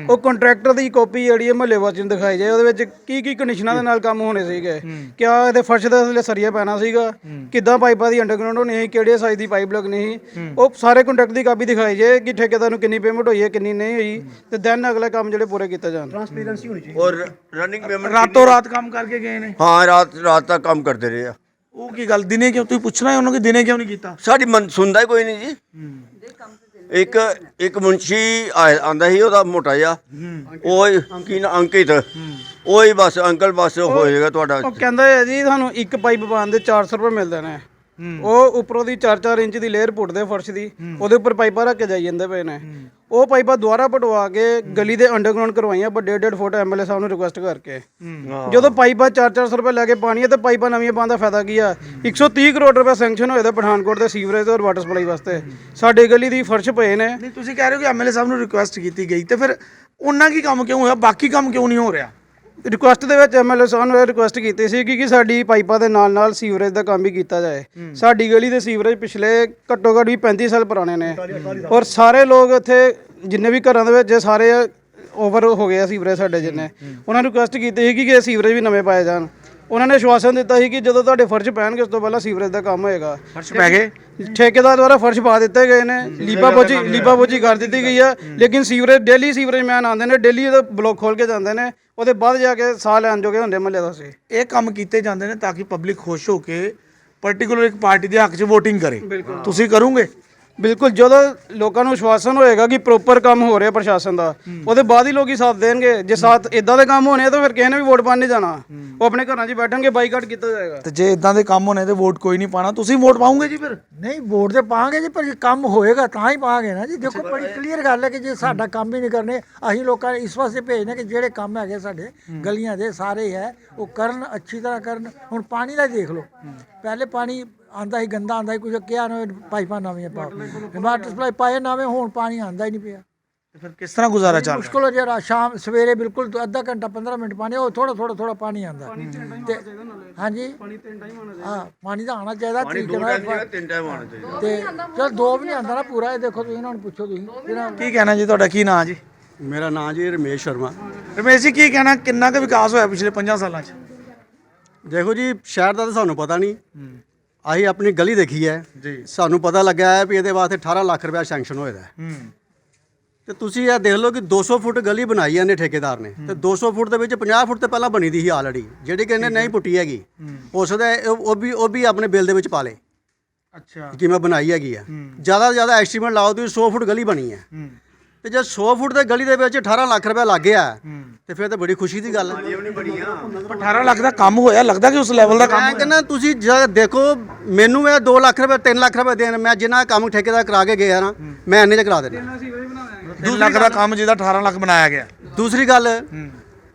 ਉਹ ਕੰਟਰੈਕਟਰ ਦੀ ਕਾਪੀ ਜਿਹੜੀ ਹੈ ਮਹੱਲੇ ਵਾਸੀਆਂ ਨੂੰ ਦਿਖਾਈ ਜਾਏ, ਉਹਦੇ ਵਿੱਚ ਕੀ ਕੀ ਕੰਡੀਸ਼ਨਾਂ ਦੇ ਨਾਲ ਕੰਮ ਹੋਣੇ ਸੀਗੇ। ਕਿਆ ਇਹਦੇ ਫਰਸ਼ ਦਾ ਥੱਲੇ ਸਰੀਆ ਪੈਣਾ ਸੀਗਾ, ਕਿੱਦਾਂ ਪਾਈਪਾਂ ਦੀ ਅੰਡਰਗਰਾਉਂਡ ਹੋਣੀ ਸੀ, ਕਿਹੜੇ ਸਾਈਜ਼ ਦੀ ਪਾਈਪ ਲੱਗਣੀ ਸੀ, ਉਹ ਸਾਰੇ ਕੰਟਰੈਕਟ ਦੀ ਕਾਪੀ ਦਿਖਾਈ ਜਾਏ ਕਿ ਠੇਕੇਦਾਰ ਨੂੰ ਕਿੰਨੀ ਪੇਮੈਂਟ ਹੋਈ ਹੈ, ਕਿੰਨੀ ਨਹੀਂ ਹੋਈ, ਤੇ ਦੈਨ ਅਗਲੇ ਕੰਮ ਜਿਹੜੇ ਪੂਰੇ ਕੀਤੇ ਜਾਣ। ਟ੍ਰਾਂਸਪੇਰੈਂਸੀ ਹੋਣੀ ਚਾਹੀਦੀ। ਔਰ ਰਨਿੰਗ ਪੇਮੈਂਟ ਰਾਤੋਂ ਰਾਤ ਕੰਮ ਕਰਕੇ ਗਏ ਨੇ? ਹਾਂ, ਰਾਤ ਤੱਕ ਕੰਮ ਕਰਦੇ ਰਹੇ ਆ। ਉਹ ਕੀ ਗੱਲ, ਦਿਨੇ ਕਿਉਂ? ਤੁਸੀਂ ਪੁੱਛਣਾ ਹੈ ਉਹਨੂੰ ਕਿ ਦਿਨੇ ਕਿਉਂ ਨਹੀਂ ਕੀਤਾ? ਸਾਡੀ ਮਨ ਸੁਣਦਾ ਹੀ ਕੋਈ ਨਹੀਂ ਜੀ। ਇੱਕ ਮੁੰਸ਼ੀ ਆਂਦਾ ਸੀ, ਉਹਦਾ ਮੋਟਾ ਜਿਹਾ, ਉਹ ਕੀ ਨਾ ਅੰਕਿਤ, ਉਹ ਹੀ ਬਸ ਅੰਕਲ ਬਸ ਹੋ ਜਾਏਗਾ ਤੁਹਾਡਾ। ਉਹ ਕਹਿੰਦਾ ਹੈ ਜੀ ਸਾਨੂੰ ਇੱਕ ਪਾਈਪ ਪਾਉਣ ਦੇ 400 ਰੁਪਏ ਮਿਲਦੇ ਨੇ। ਉਹ ਉੱਪਰੋਂ ਦੀ 4-4 ਇੰਚ ਦੀ ਲੇਅਰ ਪੁੱਟਦੇ ਫਰਸ਼ ਦੀ, ਉਹਦੇ ਉੱਪਰ ਪਾਈਪਾਂ ਰੱਖ ਕੇ ਜਾਈ ਜਾਂਦੇ ਪਏ ਨੇ। ਉਹ ਪਾਈਪਾਂ ਦੁਬਾਰਾ ਪਟਵਾ ਕੇ ਗਲੀ ਦੇ ਅੰਡਰਗਰਾਉਂਡ ਕਰਵਾਈਆਂ, ਪਰ 1.5 ਫੁੱਟ ਐਮਐਲਏ ਸਾਹਿਬ ਨੂੰ ਰਿਕੁਐਸਟ ਕਰਕੇ। ਜਦੋਂ ਪਾਈਪਾਂ 400 ਰੁਪਏ ਲੈ ਕੇ ਪਾਣੀ ਹੈ ਤੇ ਪਾਈਪਾਂ ਨਵੀਆਂ ਪਾਉਣ ਦਾ ਫਾਇਦਾ ਕੀ ਆ? 130 ਕਰੋੜ ਰੁਪਏ ਸੈਂਕਸ਼ਨ ਹੋਏ ਤੇ ਪਠਾਨਕੋਟ ਦੇ ਸੀਵਰੇਜ ਔਰ ਵਾਟਰ ਸਪਲਾਈ ਵਾਸਤੇ। ਸਾਡੇ ਗਲੀ ਦੀ ਫਰਸ਼ ਪਏ ਨੇ। ਨਹੀਂ, ਤੁਸੀਂ ਕਹਿ ਰਹੇ ਹੋ ਕਿ ਐਮਐਲਏ ਸਾਹਿਬ ਨੂੰ ਰਿਕੁਐਸਟ ਕੀਤੀ ਗਈ, ਤੇ ਫਿਰ ਉਹਨਾਂ ਕੀ ਕੰਮ ਕਿਉਂ ਹੋਇਆ, ਬਾਕੀ ਕੰਮ ਕਿਉਂ ਨਹੀਂ ਹੋ ਰਿਹਾ? ਰਿਕੁਐਸਟ ਦੇ ਵਿੱਚ ਐਮਐਲਏ ਸਾਹਿਬ ਨੂੰ ਇਹ ਰਿਕੁਐਸਟ ਕੀਤੀ ਸੀ ਕਿ ਸਾਡੀ ਪਾਈਪਾਂ ਦੇ ਨਾਲ ਨਾਲ ਸੀਵਰੇਜ ਦਾ ਕੰਮ ਵੀ ਕੀਤਾ ਜਾਏ। ਸਾਡੀ ਗਲੀ ਦੇ ਸੀਵਰੇਜ ਪਿਛਲੇ ਘੱਟੋ ਘੱਟ ਵੀ 35 ਸਾਲ ਪੁਰਾਣੇ ਨੇ, ਔਰ ਸਾਰੇ ਲੋਕ ਇੱਥੇ ਜਿੰਨੇ ਵੀ ਘਰਾਂ ਦੇ ਵਿੱਚ ਸਾਰੇ ਓਵਰ ਹੋ ਗਿਆ ਸੀਵਰੇਜ ਸਾਡੇ ਜਿੰਨੇ। ਉਹਨਾਂ ਨੂੰ ਰਿਕੁਐਸਟ ਕੀਤੀ ਸੀ ਕਿ ਸੀਵਰੇਜ ਵੀ ਨਵੇਂ ਪਾਏ ਜਾਣ। ਉਹਨਾਂ ਨੇ ਆਸ਼ਵਾਸਨ ਦਿੱਤਾ ਸੀ ਕਿ ਜਦੋਂ ਤੁਹਾਡੇ ਫਰਸ਼ ਪੈਣਗੇ ਉਸ ਤੋਂ ਪਹਿਲਾਂ ਸੀਵਰੇਜ ਦਾ ਕੰਮ ਹੋਏਗਾ। ਫਰਸ਼ ਪੈ ਗਏ, ਠੇਕੇਦਾਰ ਦੁਆਰਾ ਫਰਸ਼ ਪਾ ਦਿੱਤੇ ਗਏ ਨੇ, ਲੀਪਾ ਪੋਚੀ ਕਰ ਦਿੱਤੀ ਗਈ ਹੈ, ਲੇਕਿਨ ਸੀਵਰੇਜ ਡੇਲੀ ਸੀਵਰੇਜ ਮੈਨ ਆਉਂਦੇ ਨੇ, ਡੇਲੀ ਇਹਦਾ ਬਲੋਕ ਖੋਲ ਕੇ ਜਾਂਦੇ ਨੇ। ਉਹਦੇ ਬਾਅਦ ਜਾ ਕੇ ਸਾਹ ਲੈਣ ਜੋਗੇ ਹੁੰਦੇ ਮਹੱਲੇ ਦਾ ਸੀ। ਇਹ ਕੰਮ ਕੀਤੇ ਜਾਂਦੇ ਨੇ ਤਾਂ ਕਿ ਪਬਲਿਕ ਖੁਸ਼ ਹੋ ਕੇ ਪਾਰਟਿਕੂਲਰ ਇੱਕ ਪਾਰਟੀ ਦੇ ਹੱਕ 'ਚ VOTING ਕਰੇ। ਤੁਸੀਂ ਕਰੋਗੇ? ਬਿਲਕੁਲ, ਜਦੋਂ ਲੋਕਾਂ ਨੂੰ ਵਿਸ਼ਵਾਸਨ ਹੋਏਗਾ ਕਿ ਪ੍ਰੋਪਰ ਕੰਮ ਹੋ ਰਿਹਾ ਪ੍ਰਸ਼ਾਸਨ ਦਾ, ਉਹਦੇ ਬਾਅਦ ਹੀ ਲੋਕੀ ਸਾਥ ਦੇਣਗੇ। ਜੇ ਸਾਥ ਇਦਾਂ ਦੇ ਕੰਮ ਹੋਣੇ ਤਾਂ ਫਿਰ ਕਿਸੇ ਨੇ ਵੀ ਵੋਟ ਪਾਣ ਨਹੀਂ ਜਾਣਾ, ਉਹ ਆਪਣੇ ਘਰਾਂ 'ਚ ਬੈਠਣਗੇ, ਬਾਈਕਾਟ ਕੀਤਾ ਜਾਏਗਾ। ਤੇ ਜੇ ਇਦਾਂ ਦੇ ਕੰਮ ਹੋਣੇ ਤੇ ਵੋਟ ਕੋਈ ਨਹੀਂ ਪਾਣਾ, ਤੁਸੀਂ ਵੋਟ ਪਾਉਂਗੇ ਜੀ? ਫਿਰ ਨਹੀਂ, ਵੋਟ ਤੇ ਪਾਵਾਂਗੇ ਜੀ, ਪਰ ਜੇ ਕੰਮ ਹੋਏਗਾ ਤਾਂ ਹੀ ਪਾਵਾਂਗੇ ਨਾ ਜੀ। ਦੇਖੋ ਬੜੀ ਕਲੀਅਰ ਗੱਲ ਹੈ ਕਿ ਜੇ ਸਾਡਾ ਕੰਮ ਹੀ ਨਹੀਂ ਕਰਨੇ, ਅਸੀਂ ਲੋਕਾਂ ਨੇ ਇਸ ਵਾਸਤੇ ਭੇਜਨੇ ਕਿ ਜਿਹੜੇ ਕੰਮ ਹੈਗੇ ਸਾਡੇ ਗਲੀਆਂ ਦੇ ਸਾਰੇ ਹੈ ਉਹ ਕਰਨ, ਅੱਛੀ ਤਰ੍ਹਾਂ ਕਰਨ। ਹੁਣ ਪਾਣੀ ਦਾ ਦੇਖ ਲਓ, ਪਹਿਲੇ ਪਾਣੀ ਆਂਦਾ ਹੀ ਗੰਦਾ ਆਂਦਾ ਹੀ, ਕੁਝ ਕਿਹਾ ਨਾ ਪਾਈਪਾਂ ਨਵੀਆਂ ਪਾਓ, ਵਾਟਰ ਸਪਲਾਈ ਪਾਏ ਨਵੇਂ, ਹੁਣ ਪਾਣੀ ਆਂਦਾ ਹੀ ਨਹੀਂ ਪਿਆ। ਫਿਰ ਕਿਸ ਤਰ੍ਹਾਂ ਗੁਜ਼ਾਰਾ ਚੱਲ ਰਿਹਾ? ਮੁਸ਼ਕਿਲ ਹੋ ਜਿਹੜਾ ਸ਼ਾਮ ਸਵੇਰੇ ਬਿਲਕੁਲ ਅੱਧਾ ਘੰਟਾ 15 ਮਿੰਟ ਪਾਣੀ, ਉਹ ਥੋੜਾ ਪਾਣੀ ਆਂਦਾ। ਤੇ ਹਾਂਜੀ, ਹਾਂ, ਪਾਣੀ ਤਾਂ ਆਉਣਾ ਚਾਹੀਦਾ ਤਰੀਕੇ ਨਾਲ। ਤੇ ਚਲ 2 ਵੀ ਨਹੀਂ ਆਂਦਾ ਨਾ ਪੂਰਾ। ਇਹ ਦੇਖੋ ਤੁਸੀਂ ਇਹਨਾਂ ਨੂੰ ਪੁੱਛੋ, ਤੁਸੀਂ ਕੀ ਕਹਿਣਾ ਜੀ? ਤੁਹਾਡਾ ਕੀ ਨਾਂ ਜੀ? ਮੇਰਾ ਨਾਂ ਜੀ ਰਮੇਸ਼ ਸ਼ਰਮਾ। ਰਮੇਸ਼ ਜੀ, ਕੀ ਕਹਿਣਾ, ਕਿੰਨਾ ਕੁ ਵਿਕਾਸ ਹੋਇਆ ਪਿਛਲੇ 5 ਸਾਲਾਂ 'ਚ? ਦੇਖੋ ਜੀ, ਸ਼ਹਿਰ ਦਾ ਤਾਂ ਸਾਨੂੰ ਪਤਾ ਨਹੀਂ, ਅਸੀਂ ਆਪਣੀ ਗਲੀ ਦੇਖੀ ਹੈ ਜੀ। ਸਾਨੂੰ ਪਤਾ ਲੱਗਾ ਹੈ ਵੀ ਇਹਦੇ ਵਾਸਤੇ 18 ਲੱਖ ਰੁਪਏ ਸੈਂਕਸ਼ਨ ਹੋਇਆ ਹੈ। ਤੇ ਤੁਸੀਂ ਇਹ ਦੇਖ ਲਓ ਕਿ 200 ਫੁੱਟ ਗਲੀ ਬਣਾਈ ਇਹਨੇ ਠੇਕੇਦਾਰ ਨੇ, ਤੇ 200 ਫੁੱਟ ਦੇ ਵਿੱਚ 50 ਫੁੱਟ ਤੇ ਪਹਿਲਾਂ ਬਣੀ ਦੀ ਸੀ ਆਲਰੇਡੀ, ਜਿਹੜੀ ਕਿ ਇਹਨੇ ਨਹੀਂ ਪੁੱਟੀ ਹੈਗੀ। ਹੋ ਸਕਦਾ ਉਹ ਵੀ ਆਪਣੇ ਬਿੱਲ ਦੇ ਵਿੱਚ ਪਾ ਲੇ। ਅੱਛਾ, ਕਿ ਮੈਂ ਬਣਾਈ ਹੈਗੀ ਆ। ਜ਼ਿਆਦਾ ਤੋਂ ਜ਼ਿਆਦਾ ਐਸਟੀਮੇਟ ਲਾਓ ਤੁਸੀਂ 100 ਫੁੱਟ ਗਲੀ ਬਣੀ ਹੈ, ਤੇ ਜੇ 100 ਫੁੱਟ ਦੇ ਗਲੀ ਦੇ ਵਿੱਚ 18 ਲੱਖ ਰੁਪਏ ਲੱਗ ਗਿਆ ਤੇ ਫਿਰ ਤਾਂ ਬੜੀ ਖੁਸ਼ੀ ਦੀ ਗੱਲ ਹੈ। 18 ਲੱਖ ਦਾ ਕੰਮ ਹੋਇਆ, ਲੱਗਦਾ ਕਿ ਉਸ ਲੈਵਲ ਦਾ ਕੰਮ ਮੈਂ ਕਹਿੰਦਾ ਤੁਸੀਂ ਦੇਖੋ, ਮੈਨੂੰ ਇਹ 2 ਲੱਖ ਰੁਪਏ 3 ਲੱਖ ਰੁਪਏ ਦੇਣ, ਮੈਂ ਜਿੰਨਾ ਕੰਮ ਠੇਕੇਦਾਰ ਕਰਾ ਕੇ ਗਿਆ ਨਾ, ਮੈਂ ਇੰਨੇ ਚ ਕਰਾ ਦੇਣਾ। 2 ਲੱਖ ਦਾ ਕੰਮ ਜਿਹਦਾ 18 ਲੱਖ ਬਣਾਇਆ ਗਿਆ। ਦੂਸਰੀ ਗੱਲ,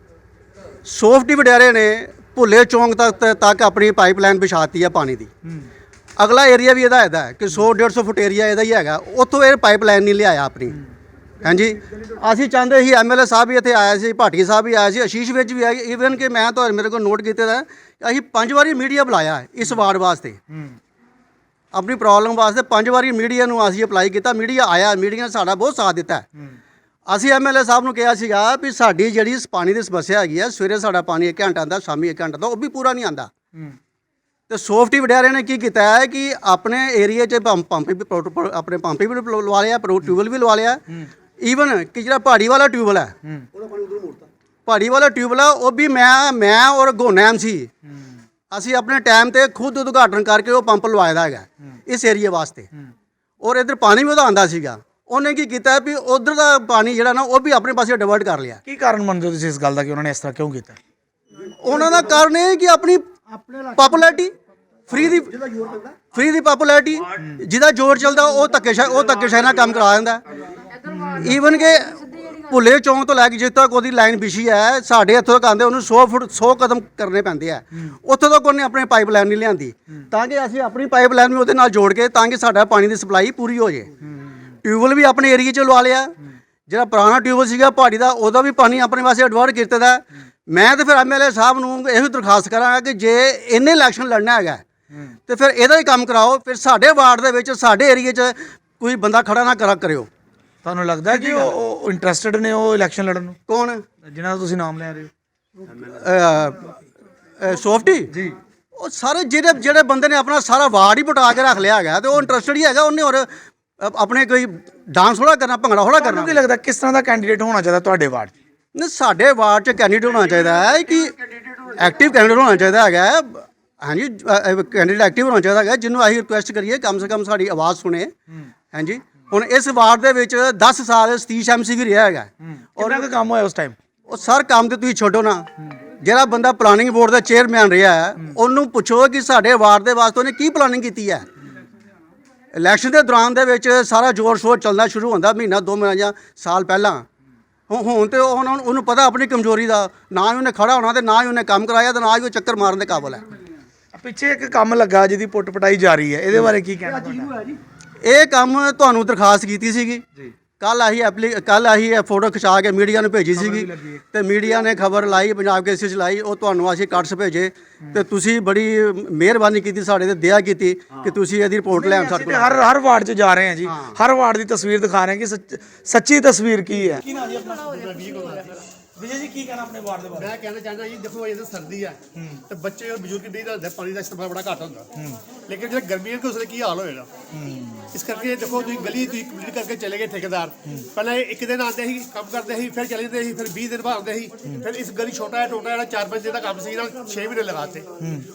ਸੋਫਟੀ ਵਡਿਆਰੇ ਨੇ ਭੁੱਲੇ ਚੌਂਕ ਤੱਕ ਆਪਣੀ ਪਾਈਪਲਾਈਨ ਵਿਛਾਤੀ ਹੈ ਪਾਣੀ ਦੀ। ਅਗਲਾ ਏਰੀਆ ਵੀ ਇਹਦਾ ਹੈ ਕਿ 100-150 ਫੁੱਟ ਏਰੀਆ ਇਹਦਾ ਹੀ ਹੈਗਾ, ਉੱਥੋਂ ਇਹ ਪਾਈਪਲਾਈਨ ਨਹੀਂ ਲਿਆਇਆ ਆਪਣੀ। ਹਾਂਜੀ, ਅਸੀਂ ਚਾਹੁੰਦੇ ਸੀ, MLA ਸਾਹਿਬ ਵੀ ਇੱਥੇ ਆਇਆ ਸੀ, ਭਾਟੀ ਸਾਹਿਬ ਵੀ ਆਇਆ ਸੀ, ਆਸ਼ੀਸ਼ ਵਿੱਚ ਵੀ ਆਇਆ। ਈਵਨ ਕਿ ਮੈਂ ਤਾਂ ਮੇਰੇ ਕੋਲ ਨੋਟ ਕੀਤੇ ਦਾ, ਅਸੀਂ 5 ਵਾਰੀ ਮੀਡੀਆ ਬੁਲਾਇਆ ਇਸ ਵਾਰਡ ਵਾਸਤੇ, ਆਪਣੀ ਪ੍ਰੋਬਲਮ ਵਾਸਤੇ 5 ਵਾਰੀ ਮੀਡੀਆ ਨੂੰ ਅਸੀਂ ਅਪਲਾਈ ਕੀਤਾ। ਮੀਡੀਆ ਆਇਆ, ਮੀਡੀਆ ਨੇ ਸਾਡਾ ਬਹੁਤ ਸਾਥ ਦਿੱਤਾ। ਅਸੀਂ MLA ਸਾਹਿਬ ਨੂੰ ਕਿਹਾ ਸੀਗਾ ਵੀ ਸਾਡੀ ਜਿਹੜੀ ਪਾਣੀ ਦੀ ਸਮੱਸਿਆ ਹੈਗੀ ਹੈ, ਸਵੇਰੇ ਸਾਡਾ ਪਾਣੀ 1 ਘੰਟਾ ਆਉਂਦਾ, ਸ਼ਾਮੀ 1 ਘੰਟਾ ਦਾ, ਉਹ ਵੀ ਪੂਰਾ ਨਹੀਂ ਆਉਂਦਾ। ਤੇ ਸੋਫਟੀ ਵਡਿਆਰੇ ਨੇ ਕੀ ਕੀਤਾ ਹੈ ਕਿ ਆਪਣੇ ਏਰੀਏ 'ਚ ਆਪਣੇ ਪੰਪ ਵੀ ਲਵਾ ਲਿਆ, ਟਿਊਬਵੈਲ ਵੀ ਲਵਾ ਲਿਆ। ਈਵਨ ਕਿ ਜਿਹੜਾ ਪਹਾੜੀ ਵਾਲਾ ਟਿਊਬਵੈਲ ਹੈ, ਪਹਾੜੀ ਵਾਲਾ ਟਿਊਬਵੈਲ ਆ, ਉਹ ਵੀ ਮੈਂ ਔਰ ਗੋਨਾ MC ਅਸੀਂ ਆਪਣੇ ਟਾਈਮ ਤੇ ਖੁਦ ਉਦਘਾਟਨ ਕਰਕੇ ਉਹ ਪੰਪ ਲਵਾਇਆ ਦਾ ਹੈਗਾ ਇਸ ਏਰੀਏ ਵਾਸਤੇ। ਔਰ ਇੱਧਰ ਪਾਣੀ ਵੀ ਉਹਦਾ ਆਉਂਦਾ ਸੀਗਾ। ਉਹਨੇ ਕੀ ਕੀਤਾ ਵੀ ਉਧਰ ਦਾ ਪਾਣੀ ਜਿਹੜਾ ਨਾ ਉਹ ਵੀ ਆਪਣੇ ਪਾਸੇ ਡਿਵਰਟ ਕਰ ਲਿਆ। ਕੀ ਕਾਰਨ ਮੰਨਦੇ ਹੋ ਤੁਸੀਂ ਇਸ ਗੱਲ ਦਾ ਕਿ ਉਹਨਾਂ ਨੇ ਇਸ ਤਰ੍ਹਾਂ ਕਿਉਂ ਕੀਤਾ? ਉਹਨਾਂ ਦਾ ਕਾਰਨ ਇਹ ਕਿ ਆਪਣੀ ਪਾਪੂਲੈਰਿਟੀ, ਫ੍ਰੀ ਦੀ ਪਾਪੂਲੈਰਿਟੀ, ਜਿਹਦਾ ਜ਼ੋਰ ਚੱਲਦਾ ਉਹ ਧੱਕੇਸ਼ਾਹੀ ਨਾਲ ਕੰਮ ਕਰਾ ਦਿੰਦਾ। ਈਵਨ ਕਿ ਭੁੱਲੇ ਚੌਂਕ ਤੋਂ ਲੈ ਕੇ ਜਿੱਥੇ ਤੱਕ ਉਹਦੀ ਲਾਈਨ ਵਿਛੀ ਹੈ, ਸਾਡੇ ਇੱਥੋਂ ਤੱਕ ਆਉਂਦੇ ਉਹਨੂੰ 100 ਕਦਮ ਕਰਨੇ ਪੈਂਦੇ ਆ। ਉੱਥੋਂ ਤੱਕ ਉਹਨੇ ਆਪਣੀ ਪਾਈਪ ਲਾਈਨ ਨਹੀਂ ਲਿਆਂਦੀ, ਤਾਂ ਕਿ ਅਸੀਂ ਆਪਣੀ ਪਾਈਪ ਲਾਈਨ ਵੀ ਉਹਦੇ ਨਾਲ ਜੋੜ ਕੇ ਤਾਂ ਕਿ ਸਾਡਾ ਪਾਣੀ ਦੀ ਸਪਲਾਈ ਪੂਰੀ ਹੋ ਜੇ। ਟਿਊਬਵੈਲ ਵੀ ਆਪਣੇ ਏਰੀਏ 'ਚ ਲਵਾ ਲਿਆ, ਜਿਹੜਾ ਪੁਰਾਣਾ ਟਿਊਬਵੈਲ ਸੀਗਾ ਪਹਾੜੀ ਦਾ, ਉਹਦਾ ਵੀ ਪਾਣੀ ਆਪਣੇ ਵਾਸਤੇ ਐਡਵਰਟ ਕੀਤਾ ਦਾ। ਮੈਂ ਤਾਂ ਫਿਰ MLA ਸਾਹਿਬ ਨੂੰ ਇਹੋ ਦਰਖਾਸਤ ਕਰਾਂਗਾ ਕਿ ਜੇ ਇਹਨੇ ਇਲੈਕਸ਼ਨ ਲੜਨਾ ਹੈਗਾ ਤੇ ਫਿਰ ਇਹਦਾ ਹੀ ਕੰਮ ਕਰਾਓ। ਫਿਰ ਸਾਡੇ ਵਾਰਡ ਦੇ ਵਿੱਚ, ਸਾਡੇ ਏਰੀਏ 'ਚ ਕੋਈ ਬੰਦਾ ਖੜਾ ਨਾ ਕਰਿਓ। ਤੁਹਾਨੂੰ ਲੱਗਦਾ ਕਿ ਉਹ ਇੰਟਰਸਟਿਡ ਨੇ ਉਹ ਇਲੈਕਸ਼ਨ ਲੜਨ ਨੂੰ? ਕੌਣ? ਜਿਨ੍ਹਾਂ ਦਾ ਤੁਸੀਂ ਨਾਮ ਲੈ ਰਹੇ ਹੋ। ਸੋਫਟੀ ਜੀ, ਉਹ ਸਾਰੇ ਜਿਹੜੇ ਬੰਦੇ ਨੇ ਆਪਣਾ ਸਾਰਾ ਵਾਰਡ ਹੀ ਪਟਾ ਕੇ ਰੱਖ ਲਿਆ ਹੈਗਾ, ਤੇ ਉਹ ਇੰਟਰਸਟਿਡ ਹੀ ਹੈਗਾ। ਉਹਨੇ ਹੋਰ ਆਪਣੇ ਕੋਈ ਡਾਂਸ ਥੋੜਾ ਕਰਨਾ, ਭੰਗੜਾ ਥੋੜਾ ਕਰਨਾ। ਕੀ ਲੱਗਦਾ ਕਿਸ ਤਰ੍ਹਾਂ ਦਾ ਕੈਂਡੀਡੇਟ ਹੋਣਾ ਚਾਹੀਦਾ ਤੁਹਾਡੇ ਵਾਰਡ 'ਚ? ਨਹੀਂ, ਸਾਡੇ ਵਾਰਡ 'ਚ ਕੈਂਡੀਡੇਟ ਹੋਣਾ ਚਾਹੀਦਾ ਹੈ ਕਿ ਐਕਟਿਵ ਕੈਂਡੀਡੇਟ ਹੋਣਾ ਚਾਹੀਦਾ ਹੈਗਾ। ਹਾਂਜੀ, ਕੈਂਡੀਡੇਟ ਐਕਟਿਵ ਹੋਣਾ ਚਾਹੀਦਾ ਹੈਗਾ, ਜਿਹਨੂੰ ਅਸੀਂ ਰਿਕੁਐਸਟ ਕਰੀਏ ਕਮ ਸੇ ਕਮ ਸਾਡੀ ਆਵਾਜ਼ ਸੁਣੇ। ਹਾਂਜੀ, ਹੁਣ ਇਸ ਵਾਰਡ ਦੇ ਵਿੱਚ 10 ਸਾਲ ਸਤੀਸ਼ MC ਵੀ ਰਿਹਾ ਹੈਗਾ। ਔਰ ਉਹਦਾ ਕੰਮ ਹੋਇਆ ਉਸ ਟਾਈਮ? ਉਹ ਸਰ ਕੰਮ ਤੇ ਤੁਸੀਂ ਛੱਡੋ ਨਾ, ਜਿਹੜਾ ਬੰਦਾ ਪਲਾਨਿੰਗ ਬੋਰਡ ਦਾ ਚੇਅਰਮੈਨ ਰਿਹਾ ਹੈ, ਉਹਨੂੰ ਪੁੱਛੋ ਕਿ ਸਾਡੇ ਵਾਰਡ ਦੇ ਵਾਸਤੇ ਉਹਨੇ ਕੀ ਪਲਾਨਿੰਗ ਕੀਤੀ ਹੈ। ਇਲੈਕਸ਼ਨ ਦੇ ਦੌਰਾਨ ਦੇ ਵਿੱਚ ਸਾਰਾ ਜ਼ੋਰ ਸ਼ੋਰ ਚੱਲਣਾ ਸ਼ੁਰੂ ਹੁੰਦਾ ਮਹੀਨਾ 2 ਮਹੀਨਾ ਜਾਂ ਸਾਲ ਪਹਿਲਾਂ। ਹੁਣ ਤੇ ਉਹਨੂੰ ਪਤਾ ਆਪਣੀ ਕਮਜ਼ੋਰੀ ਦਾ, ਨਾ ਹੀ ਉਹਨੇ ਖੜਾ ਹੋਣਾ ਤੇ ਨਾ ਹੀ ਉਹਨੇ ਕੰਮ ਕਰਾਇਆ ਤੇ ਨਾ ਹੀ ਉਹ ਚੱਕਰ ਮਾਰਨ ਦੇ ਕਾਬਲ ਹੈ। ਪਿੱਛੇ ਇੱਕ ਕੰਮ ਲੱਗਾ ਜਿਹਦੀ ਪੁੱਟ ਪਟਾਈ ਜਾਰੀ ਹੈ, ਇਹਦੇ ਬਾਰੇ ਕੀ ਕਹਿਣਾ? ਇਹ ਕੰਮ ਤੁਹਾਨੂੰ ਦਰਖਾਸਤ ਕੀਤੀ ਸੀਗੀ ਕੱਲ ਆਹੀ ਇਹ ਫੋਟੋ ਖਿਚਾ ਕੇ ਮੀਡੀਆ ਨੂੰ ਭੇਜੀ ਸੀਗੀ ਤੇ ਮੀਡੀਆ ਨੇ ਖਬਰ ਲਾਈ, ਪੰਜਾਬ ਕੇਸਰੀ 'ਚ ਲਾਈ, ਉਹ ਤੁਹਾਨੂੰ ਅਸੀਂ ਕੱਟਸ ਭੇਜੇ ਤੇ ਤੁਸੀਂ ਬੜੀ ਮਿਹਰਬਾਨੀ ਕੀਤੀ, ਸਾਡੇ ਤੇ ਦਇਆ ਕੀਤੀ ਕਿ ਤੁਸੀਂ ਇਹਦੀ ਰਿਪੋਰਟ ਲੈਣ ਸਾਡੇ ਕੋਲ। ਹਰ ਵਾਰਡ 'ਚ ਜਾ ਰਹੇ ਹਾਂ ਜੀ, ਹਰ ਵਾਰਡ ਦੀ ਤਸਵੀਰ ਦਿਖਾ ਰਹੇ ਹਾਂ ਕਿ ਸੱਚੀ ਤਸਵੀਰ ਕੀ ਹੈ। ਕੀ ਨਾਮ ਜੀ ਆਪਣਾ? ਵਿਜੇ ਜੀ, ਕੀ ਕਹਿਣਾ ਆਪਣੇ ਵਾਰਡ ਦੇ ਬਾਰੇ? ਮੈਂ ਕਹਿਣਾ ਚਾਹੁੰਦਾ ਜੀ, ਦੇਖੋ ਇਹ ਤਾਂ ਸਰਦੀ ਆ ਤੇ ਬੱਚੇ ਔਰ ਬਜ਼ੁਰਗ ਨਹੀਂ ਨਹਾਉਂਦੇ, ਪਾਣੀ ਦਾ ਇਸਤੇਮਾਲ ਬੜਾ ਘੱਟ ਹੁੰਦਾ, ਲੇਕਿਨ ਜੇ ਗਰਮੀਆਂ ਕਿ ਉਸਲੇ ਕੀ ਹਾਲ ਹੋਏਗਾ। ਇਸ ਕਰਕੇ ਦੇਖੋ ਤੁਸੀਂ ਗਲੀ ਤੁਸੀਂ ਕੰਪਲੀਟ ਕਰਕੇ ਚਲੇ ਗਏ ਠੇਕੇਦਾਰ, ਪਹਿਲਾਂ ਇੱਕ ਦਿਨ ਆਉਂਦੇ ਸੀ ਕੰਮ ਕਰਦੇ ਸੀ, ਫਿਰ ਚਲੇ ਜਾਂਦੇ ਸੀ, ਫਿਰ 20 ਦਿਨ ਬਾਅਦ ਆਉਂਦੇ ਸੀ, ਫਿਰ ਇਸ ਗਲੀ ਛੋਟਾ ਟੋਟਾ ਜਿਹੜਾ 4-5 ਦਿਨ ਦਾ ਕੰਮ ਸੀ ਨਾਲ 6 ਮਹੀਨੇ ਲਗਾਤੇ।